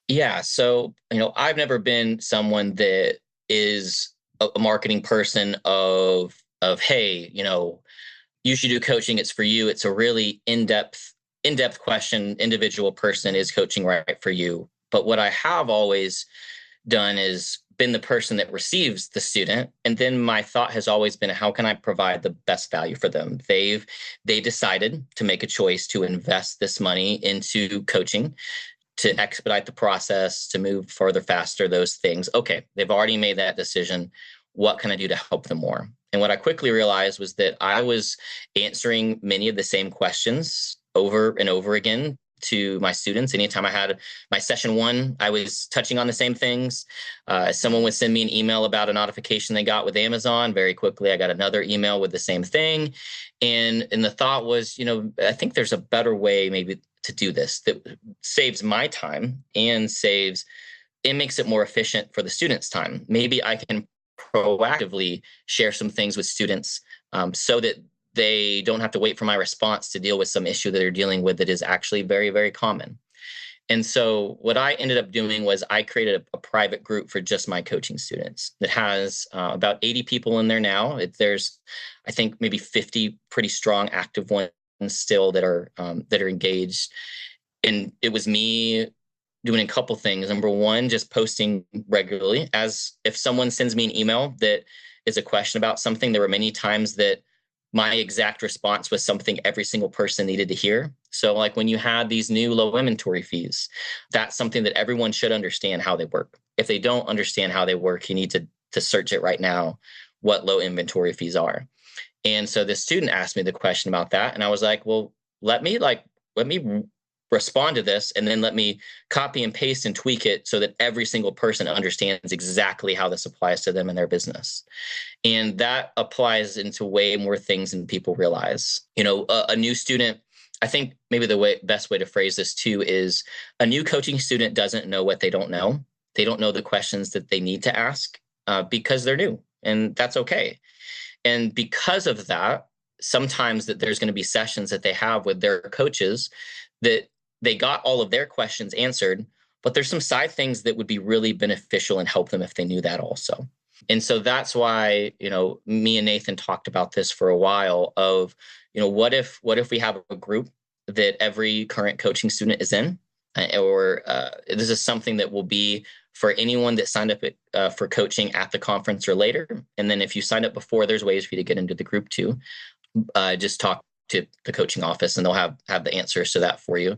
S2: yeah, so I've never been someone that is a marketing person of hey, you should do coaching. It's for you. It's a really in-depth question. Individual person, is coaching right for you? But what I have always done is been the person that receives the student, and then my thought has always been, how can I provide the best value for them? They decided to make a choice to invest this money into coaching, to expedite the process, to move further, faster, those things. Okay, they've already made that decision. What can I do to help them more? And what I quickly realized was that I was answering many of the same questions over and over again to my students. Anytime I had my session one, I was touching on the same things. Someone would send me an email about a notification they got with Amazon. Very quickly, I got another email with the same thing. And the thought was, I think there's a better way maybe to do this that saves my time and it makes it more efficient for the students' time. Maybe I can proactively share some things with students so that they don't have to wait for my response to deal with some issue that they're dealing with that is actually very, very common. And so what I ended up doing was I created a private group for just my coaching students that has about 80 people in there now. There's, I think, maybe 50 pretty strong active ones still that are engaged. And it was me doing a couple things. Number one, just posting regularly. As if someone sends me an email that is a question about something, there were many times that my exact response was something every single person needed to hear. So like when you had these new low inventory fees, that's something that everyone should understand how they work. If they don't understand how they work, you need to search it right now, what low inventory fees are. And so the student asked me the question about that. And I was like, well, let me respond to this, and then let me copy and paste and tweak it so that every single person understands exactly how this applies to them and their business. And that applies into way more things than people realize. A new student, I think maybe the best way to phrase this too is a new coaching student doesn't know what they don't know. They don't know the questions that they need to ask because they're new, and that's okay. And because of that, sometimes that there's going to be sessions that they have with their coaches that they got all of their questions answered, but there's some side things that would be really beneficial and help them if they knew that also. And so that's why, me and Nathan talked about this for a while of, what if we have a group that every current coaching student is in, or this is something that will be for anyone that signed up for coaching at the conference or later. And then if you signed up before, there's ways for you to get into the group too. Just talk to the coaching office and they'll have the answers to that for you.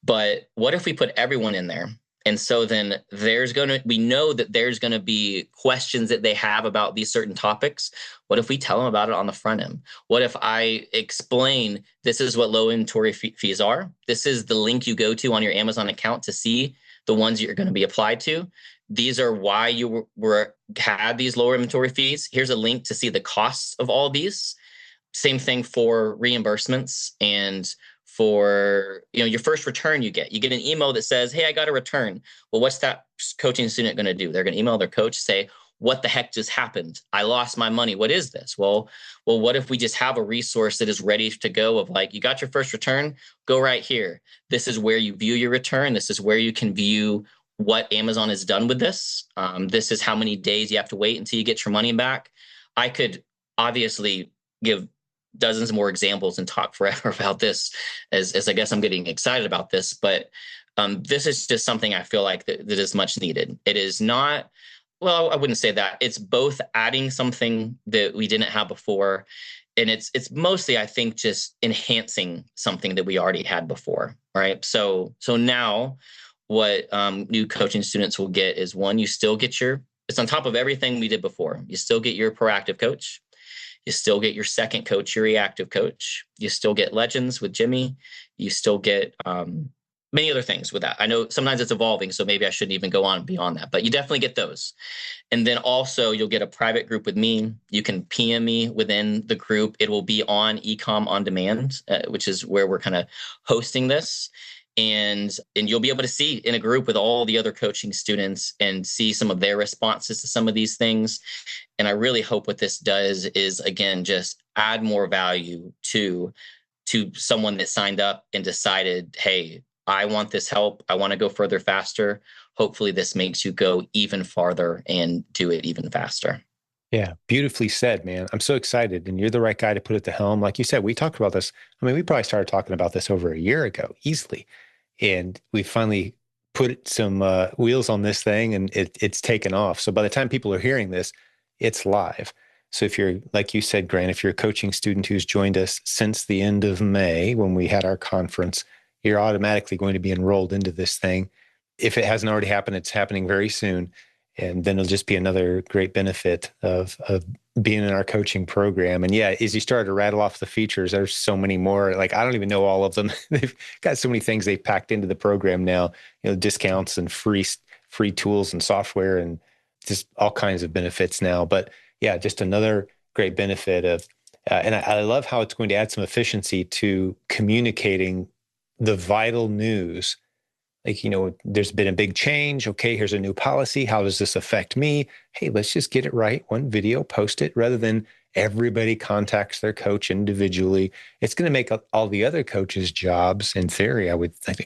S2: But what if we put everyone in there? And so then we know that there's going to be questions that they have about these certain topics. What if we tell them about it on the front end? What if I explain this is what low inventory fees are? This is the link you go to on your Amazon account to see the ones you're going to be applied to. These are why you had these lower inventory fees. Here's a link to see the costs of all these. Same thing for reimbursements and for your first return you get an email that says, hey, I got a return. Well, what's that coaching student going to do? They're going to email their coach, say, what the heck just happened? I lost my money. What is this? Well, what if we just have a resource that is ready to go of like, you got your first return, go right here. This is where you view your return. This is where you can view what Amazon has done with this. This is how many days you have to wait until you get your money back. I could obviously give dozens more examples and talk forever about this as I guess I'm getting excited about this. But this is just something I feel like that is much needed. It is not, well, I wouldn't say that. It's both adding something that we didn't have before. And it's mostly, I think, just enhancing something that we already had before, right? So now what new coaching students will get is one, you still get it's on top of everything we did before. You still get your proactive coach. You still get your second coach, your reactive coach. You still get Legends with Jimmy. You still get many other things with that. I know sometimes it's evolving, so maybe I shouldn't even go on beyond that, but you definitely get those. And then also you'll get a private group with me. You can PM me within the group. It will be on Ecom On Demand, which is where we're kind of hosting this. And you'll be able to see in a group with all the other coaching students and see some of their responses to some of these things. And I really hope what this does is, again, just add more value to someone that signed up and decided, hey, I want this help. I want to go further faster. Hopefully this makes you go even farther and do it even faster.
S1: Yeah, beautifully said, man. I'm so excited. And you're the right guy to put at the helm. Like you said, we talked about this. I mean, we probably started talking about this over a year ago, easily. And we finally put some wheels on this thing and it's taken off. So by the time people are hearing this, it's live. So if you're, like you said, Grant, if you're a coaching student who's joined us since the end of May, when we had our conference, you're automatically going to be enrolled into this thing. If it hasn't already happened, it's happening very soon. And then it'll just be another great benefit of being in our coaching program. And yeah, as you started to rattle off the features, there's so many more. Like, I don't even know all of them. They've got so many things they've packed into the program now, discounts and free tools and software and just all kinds of benefits now. But yeah, just another great benefit of, and I love how it's going to add some efficiency to communicating the vital news. Like, there's been a big change. Okay, here's a new policy. How does this affect me? Hey, let's just get it right. One video, post it, rather than everybody contacts their coach individually. It's going to make all the other coaches' jobs, in theory, I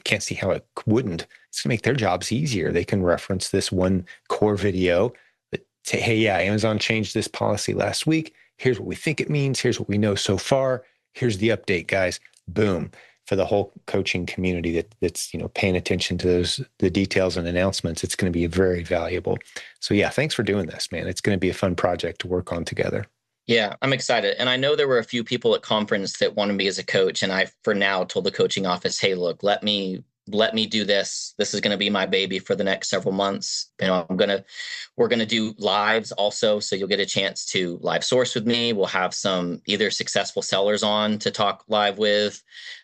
S1: can't see how it wouldn't. It's going to make their jobs easier. They can reference this one core video that say, hey, yeah, Amazon changed this policy last week. Here's what we think it means. Here's what we know so far. Here's the update, guys. Boom. For the whole coaching community that's paying attention to the details and announcements, it's going to be very valuable. So yeah, thanks for doing this, man. It's going to be a fun project to work on together.
S2: Yeah, I'm excited. And I know there were a few people at conference that wanted me as a coach. And I, for now, told the coaching office, hey, look, let me do this. This is going to be my baby for the next several months. We're going to do lives also. So you'll get a chance to live source with me. We'll have some either successful sellers on to talk live with,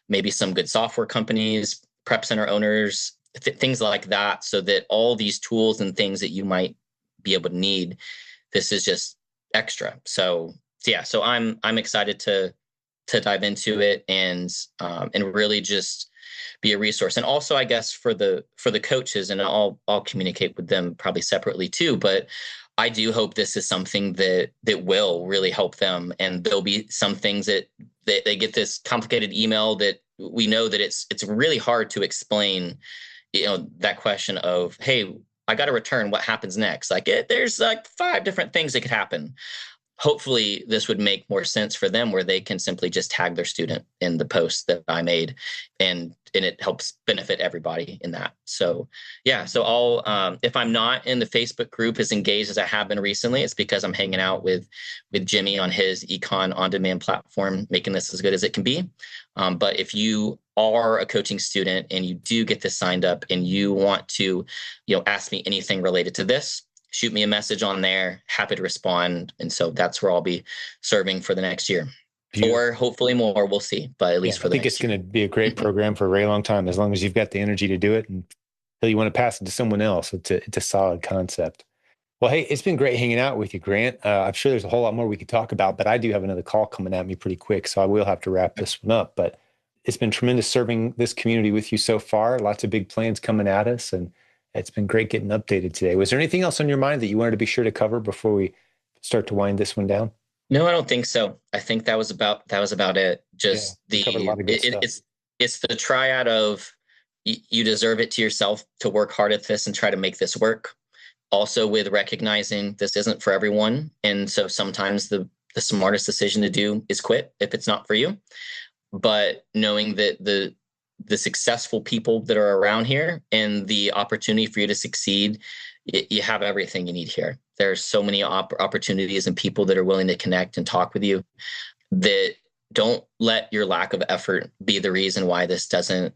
S2: maybe some good software companies, prep center owners, things like that. So that all these tools and things that you might be able to need, this is just extra. So yeah, so I'm excited to dive into it and really just be a resource. And also, I guess for the coaches, and I'll communicate with them probably separately too, but I do hope this is something that will really help them. And there'll be some things that they get this complicated email that we know that it's really hard to explain, that question of, hey, I got a return, what happens next? There's 5 different things that could happen. Hopefully this would make more sense for them, where they can simply just tag their student in the post that I made, and it helps benefit everybody in that. So yeah, so I'll if I'm not in the Facebook group as engaged as I have been recently, it's because I'm hanging out with Jimmy on his econ on-demand platform, making this as good as it can be. But if you are a coaching student and you do get this signed up and you want to, ask me anything related to this, shoot me a message on there. Happy to respond. And so that's where I'll be serving for the next year. Beautiful. Or hopefully more. We'll see. But at least for the next year. I think it's going to
S1: be a great program for a very long time, as long as you've got the energy to do it and until you want to pass it to someone else. It's a solid concept. Well, hey, it's been great hanging out with you, Grant. I'm sure there's a whole lot more we could talk about, but I do have another call coming at me pretty quick, so I will have to wrap this one up. But it's been tremendous serving this community with you so far. Lots of big plans coming at us, and it's been great getting updated today. Was there anything else on your mind that you wanted to be sure to cover before we start to wind this one down?
S2: No, I don't think so. I think that was about it. Just it's the triad of you deserve it to yourself to work hard at this and try to make this work. Also with recognizing this isn't for everyone. And so sometimes the smartest decision to do is quit if it's not for you. But knowing that the successful people that are around here and the opportunity for you to succeed, you have everything you need here. There's so many opportunities and people that are willing to connect and talk with you, that don't let your lack of effort be the reason why this doesn't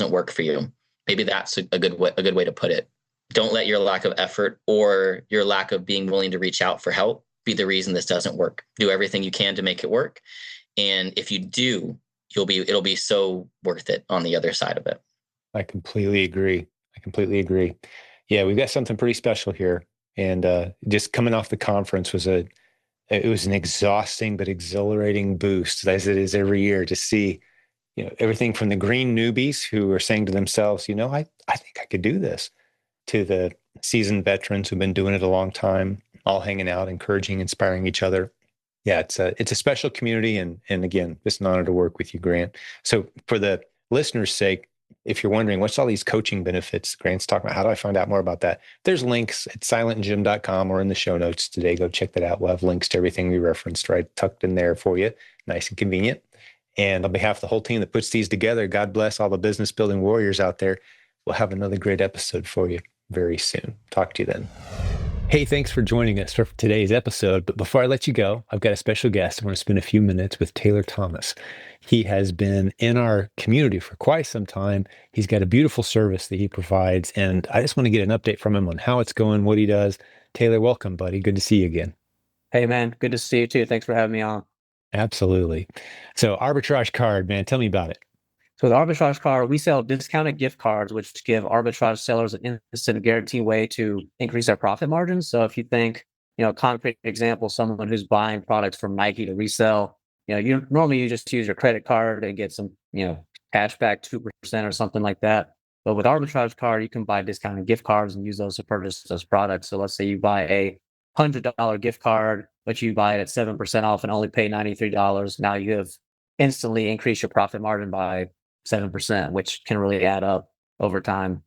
S2: work for you. Maybe that's a good way to put it. Don't let your lack of effort or your lack of being willing to reach out for help be the reason this doesn't work. Do everything you can to make it work. And if you do, it'll be so worth it on the other side of it.
S1: I completely agree. Yeah, we've got something pretty special here. And just coming off the conference was an exhausting but exhilarating boost, as it is every year, to see, everything from the green newbies who are saying to themselves, I think I could do this, to the seasoned veterans who've been doing it a long time, all hanging out, encouraging, inspiring each other. Yeah, it's a special community, and again, just an honor to work with you, Grant. So for the listeners' sake, if you're wondering what's all these coaching benefits Grant's talking about, how do I find out more about that? There's links at silentjimdotcom or in the show notes today. Go check that out. We'll have links to everything we referenced right tucked in there for you. Nice and convenient. And on behalf of the whole team that puts these together, God bless all the business building warriors out there. We'll have another great episode for you very soon. Talk to you then. Hey, thanks for joining us for today's episode. But before I let you go, I've got a special guest. I want to spend a few minutes with Taylor Thomas. He has been in our community for quite some time. He's got a beautiful service that he provides, and I just want to get an update from him on how it's going, what he does. Taylor, welcome, buddy. Good to see you again.
S3: Hey man, good to see you too. Thanks for having me on.
S1: Absolutely. So arbitrage card, man, tell me about it.
S3: So the arbitrage card, we sell discounted gift cards, which give arbitrage sellers an instant guarantee way to increase their profit margins. So if you think, concrete example, someone who's buying products from Nike to resell, you just use your credit card and get some, cash back 2% or something like that. But with arbitrage card, you can buy discounted gift cards and use those to purchase those products. So let's say you buy a $100 gift card, but you buy it at 7% off and only pay $93. Now you have instantly increased your profit margin by 7%, which can really add up over time.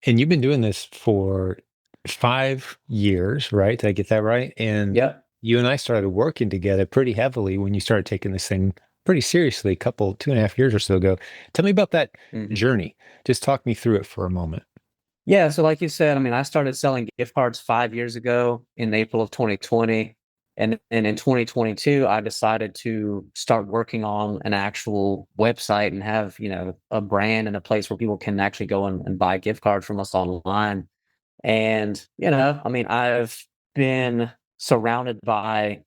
S1: And you've been doing this for 5 years, right? Did I get that right? And
S3: Yep.
S1: you and I started working together pretty heavily when you started taking this thing pretty seriously a couple, 2.5 years or so ago. Tell me about that
S3: Mhm.
S1: journey. Just talk me through it for a moment.
S3: Yeah, so like you said, I mean, I started selling gift cards 5 years ago in April of 2020. And in 2022, I decided to start working on an actual website and have, a brand and a place where people can actually go and buy gift cards from us online. And, I mean, I've been surrounded by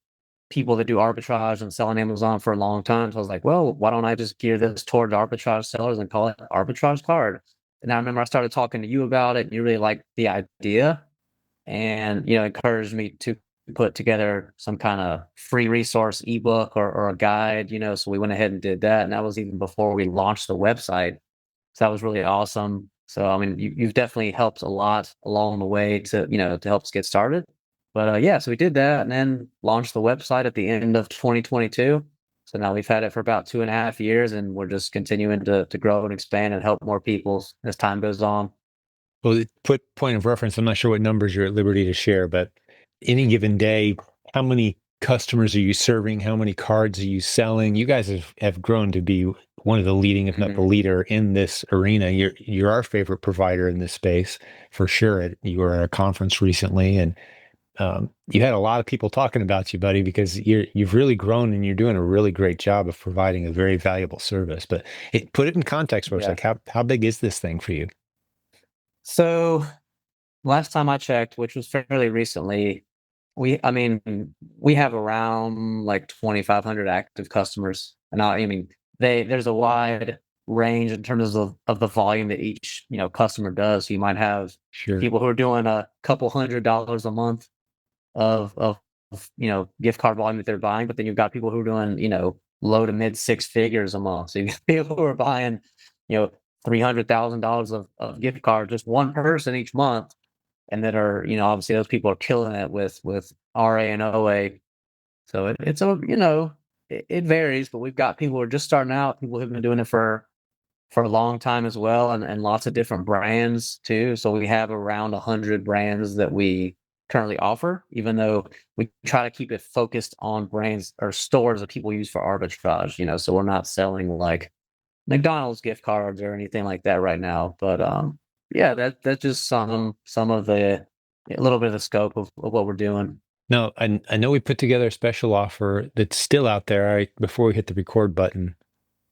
S3: people that do arbitrage and sell on Amazon for a long time. So I was like, well, why don't I just gear this towards arbitrage sellers and call it arbitrage card? And I remember I started talking to you about it and you really liked the idea and, encouraged me to put together some kind of free resource ebook or a guide, so we went ahead and did that. And that was even before we launched the website. So that was really awesome. So, I mean, you've definitely helped a lot along the way to help us get started. But yeah, so we did that and then launched the website at the end of 2022. So now we've had it for about 2.5 years and we're just continuing to grow and expand and help more people as time goes on.
S1: Well, put point of reference, I'm not sure what numbers you're at liberty to share, but any given day, how many customers are you serving? How many cards are you selling? You guys have grown to be one of the leading, if not the
S3: Mhm.
S1: leader in this arena. You're our favorite provider in this space for sure. You were at a conference recently, and you had a lot of people talking about you, buddy, because you've really grown and you're doing a really great job of providing a very valuable service. But put it in context for us.
S3: Yeah.
S1: Like how big is this thing for you?
S3: So last time I checked, which was fairly recently, I mean, we have around like 2,500 active customers. And I mean, there's a wide range in terms of the volume that each, customer does. So you might have
S1: Sure.
S3: people who are doing a couple $100 a month of gift card volume that they're buying, but then you've got people who are doing, low to mid six figures a month. So you got people who are buying, you know, $300,000 of gift cards, just one person each month, and that are, obviously those people are killing it with RA and OA. So it's it varies, but we've got people who are just starting out, people who've been doing it for a long time as well, and lots of different brands too. So we have around 100 brands that we currently offer, even though we try to keep it focused on brands or stores that people use for arbitrage. So we're not selling like McDonald's gift cards or anything like that right now. But yeah, that's just some of the a little bit of the scope of what we're doing.
S1: No, I know we put together a special offer that's still out there. Before we hit the record button,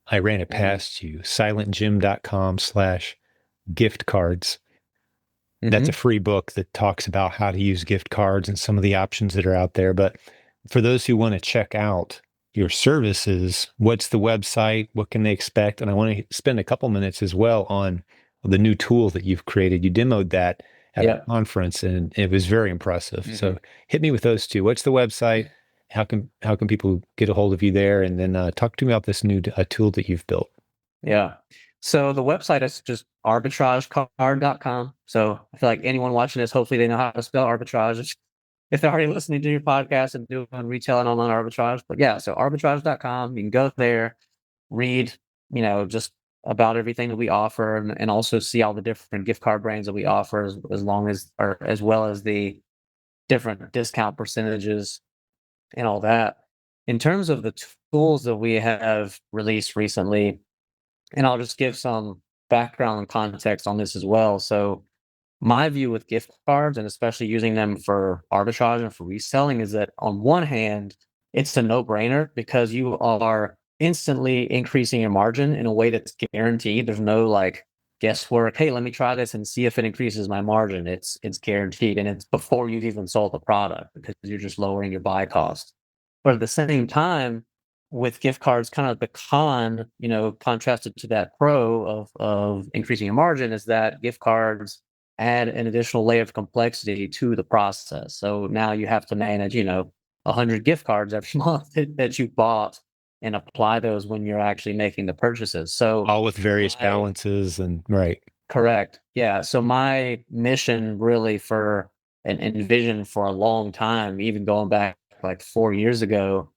S1: I ran it
S3: Hmm.
S1: past you. silentjimdotcom/gift cards. That's a
S3: Hmm.
S1: free book that talks about how to use gift cards and some of the options that are out there. But for those who want to check out your services, what's the website? What can they expect? And I want to spend a couple minutes as well on the new tool that you've created. You demoed that at a
S3: Yeah.
S1: conference and it was very impressive.
S3: Hmm.
S1: So hit me with those two. What's the website? How can people get a hold of you there? And then talk to me about this new tool that you've built.
S3: Yeah. So the website is just arbitragecard.com. So I feel like anyone watching this, hopefully they know how to spell arbitrage if they're already listening to your podcast and doing retail and online arbitrage. But yeah, so arbitrage.com, you can go there, read, just about everything that we offer and also see all the different gift card brands that we offer as long as or as well as the different discount percentages and all that. In terms of the tools that we have released recently, and I'll just give some background and context on this as well. So, my view with gift cards and especially using them for arbitrage and for reselling is that on one hand, it's a no-brainer because you are instantly increasing your margin in a way that's guaranteed. There's no like guesswork. Hey, let me try this and see if it increases my margin. It's guaranteed, and it's before you've even sold the product because you're just lowering your buy cost. But at the same time, with gift cards, kind of the con, contrasted to that pro of increasing your margin is that gift cards add an additional layer of complexity to the process. So now you have to manage, 100 gift cards every month that you bought and apply those when you're actually making the purchases. So
S1: all with various balances and right.
S3: Correct. Yeah. So my mission really and vision for a long time, even going back like 4 years ago,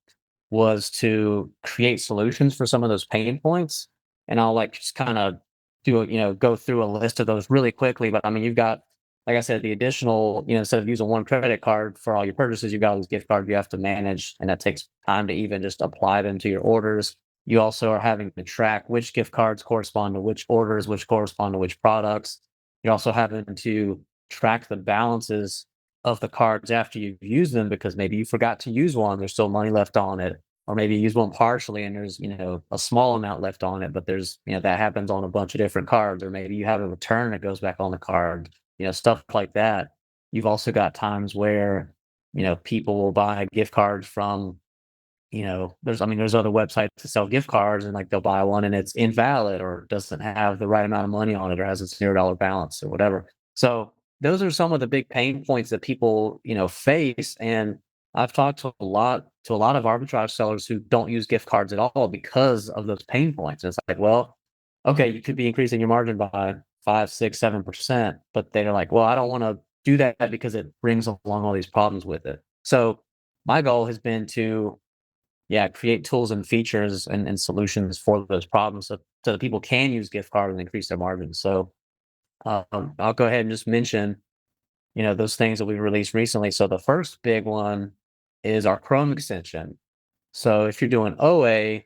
S3: was to create solutions for some of those pain points. And I'll like just kind of go through a list of those really quickly. But I mean, you've got, like I said, the additional, instead of using one credit card for all your purchases, you've got all these gift cards you have to manage. And that takes time to even just apply them to your orders. You also are having to track which gift cards correspond to which orders, which correspond to which products. You're also having to track the balances of the cards after you've used them because maybe you forgot to use one, there's still money left on it, or maybe you use one partially and there's a small amount left on it, but there's that happens on a bunch of different cards, or maybe you have a return that goes back on the card, stuff like that. You've also got times where people will buy gift cards from there's other websites to sell gift cards, and like they'll buy one and it's invalid or doesn't have the right amount of money on it or has a $0 balance or whatever. So those are some of the big pain points that people, face. And I've talked to a lot of arbitrage sellers who don't use gift cards at all because of those pain points. And it's like, well, okay, you could be increasing your margin by 5, 6, 7%, but they're like, well, I don't want to do that because it brings along all these problems with it. So my goal has been to create tools and features and solutions for those problems so that people can use gift cards and increase their margins. So I'll go ahead and just mention, those things that we released recently. So the first big one is our Chrome extension. So if you're doing OA,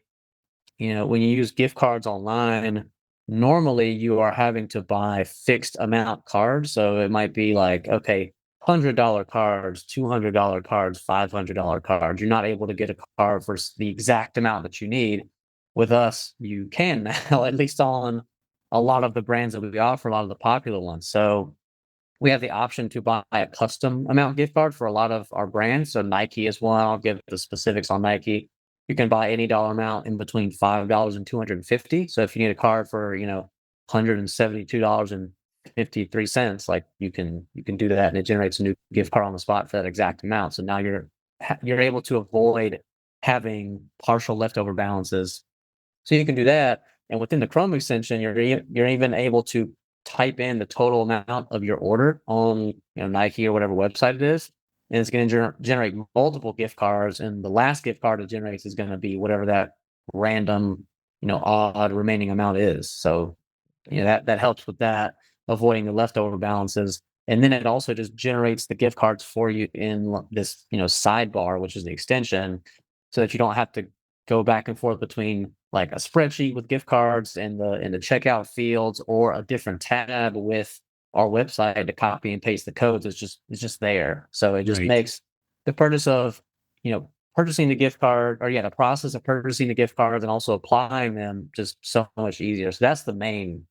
S3: when you use gift cards online, normally you are having to buy fixed amount cards. So it might be like, okay, $100 cards, $200 cards, $500 cards. You're not able to get a card for the exact amount that you need. With us, you can now, at least on a lot of the brands that we offer, a lot of the popular ones. So we have the option to buy a custom amount gift card for a lot of our brands. So Nike is one. I'll give the specifics on Nike. You can buy any dollar amount in between $5 and 250. So if you need a card for $172.53, like you can do that, and it generates a new gift card on the spot for that exact amount. So now you're able to avoid having partial leftover balances. So you can do that, and within the Chrome extension, you're even able to type in the total amount of your order on Nike or whatever website it is, and it's going to generate multiple gift cards, and the last gift card it generates is going to be whatever that random odd remaining amount is. So that helps with that, avoiding the leftover balances. And then it also just generates the gift cards for you in this sidebar, which is the extension, so that you don't have to go back and forth between like a spreadsheet with gift cards in the checkout fields or a different tab with our website to copy and paste the codes. It's just there. So it just makes the purchase of, purchasing the gift card, or the process of purchasing the gift cards and also applying them just so much easier. So that's the main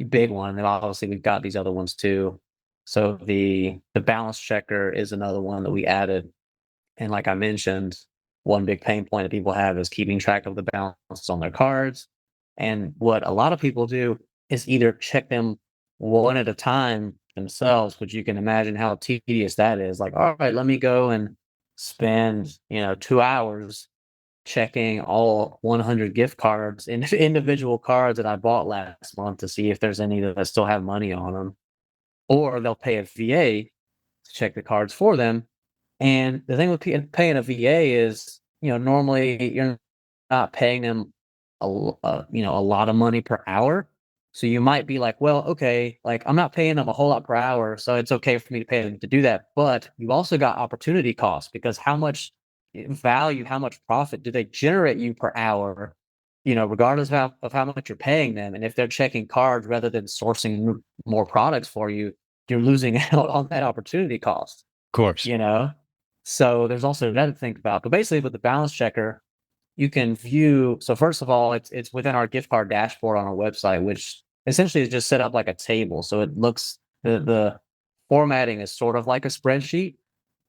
S3: big one. And obviously we've got these other ones too. So the balance checker is another one that we added. And like I mentioned, one big pain point that people have is keeping track of the balances on their cards. And what a lot of people do is either check them one at a time themselves, which you can imagine how tedious that is. Like, all right, let me go and spend 2 hours checking all 100 gift cards and individual cards that I bought last month to see if there's any that still have money on them. Or they'll pay a VA to check the cards for them. And the thing with paying a VA is, normally you're not paying them a lot of money per hour. So you might be like, well, okay, like I'm not paying them a whole lot per hour, so it's okay for me to pay them to do that. But you also got opportunity costs, because how much value, how much profit do they generate you per hour? Regardless of how much you're paying them. And if they're checking cards rather than sourcing more products for you, you're losing out on that opportunity cost.
S1: Of course.
S3: So there's also that to think about. But basically with the balance checker, you can view, so first of all, it's within our gift card dashboard on our website, which essentially it's just set up like a table. So it looks, the formatting is sort of like a spreadsheet,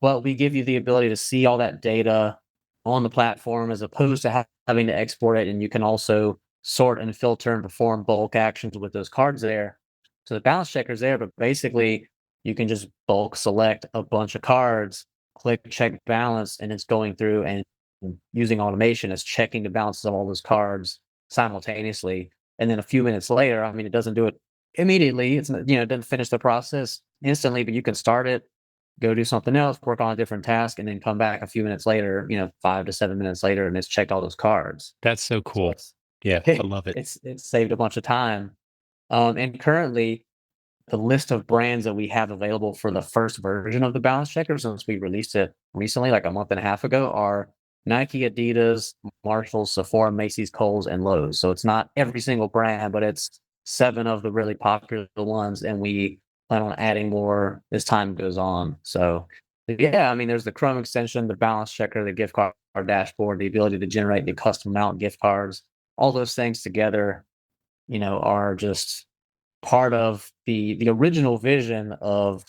S3: but we give you the ability to see all that data on the platform as opposed to having to export it. And you can also sort and filter and perform bulk actions with those cards there. So the balance checker's there, but basically you can just bulk select a bunch of cards, click check balance, and it's going through and using automation is checking the balances of all those cards simultaneously. And then a few minutes later, I mean, it doesn't do it immediately. It's not, it doesn't finish the process instantly, but you can start it, go do something else, work on a different task, and then come back a few minutes later, 5 to 7 minutes later, and it's checked all those cards.
S1: That's so
S3: So
S1: cool. Yeah, I love it.
S3: it's saved a bunch of time. And currently, the list of brands that we have available for the first version of the balance checker, since we released it recently, like a month and a half ago, are Nike, Adidas, Marshalls, Sephora, Macy's, Kohl's, and Lowe's. So it's not every single brand, but it's 7 of the really popular ones, and we plan on adding more as time goes on. So yeah, I mean, there's the Chrome extension, the balance checker, the gift card dashboard, the ability to generate the custom mount gift cards. All those things together, are just part of the original vision of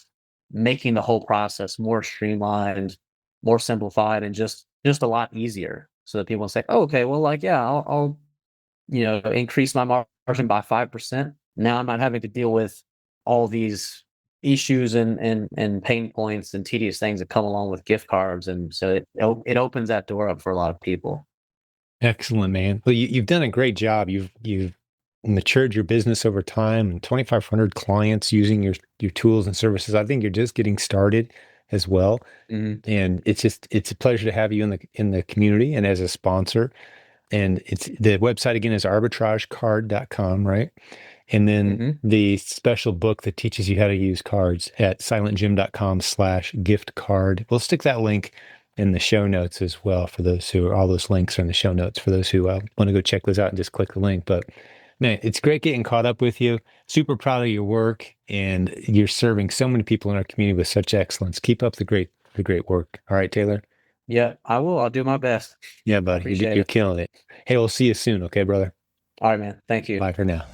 S3: making the whole process more streamlined, more simplified, and just a lot easier, so that people say, oh, okay, well, like, yeah, I'll increase my margin by 5%. Now I'm not having to deal with all these issues and pain points and tedious things that come along with gift cards, and so it opens that door up for a lot of people.
S1: Excellent, man. Well, you've done a great job. You've matured your business over time, and 2,500 clients using your tools and services. I think you're just getting started as well.
S3: Mhm.
S1: And it's a pleasure to have you in the community and as a sponsor. And it's the website again is arbitragecard.com, right? And then
S3: Mhm.
S1: the special book that teaches you how to use cards at silentjimdotcom/gift card. We'll stick that link in the show notes as well for those all those links are in the show notes for those who want to go check those out and just click the link. But man, it's great getting caught up with you. Super proud of your work, and you're serving so many people in our community with such excellence. Keep up the great work. All right, Taylor.
S3: Yeah, I will. I'll do my best.
S1: Yeah,
S3: I
S1: buddy,
S3: appreciate
S1: you're
S3: it.
S1: killing it. Hey, we'll see you soon. Okay, brother.
S3: All right, man. Thank you.
S1: Bye for now.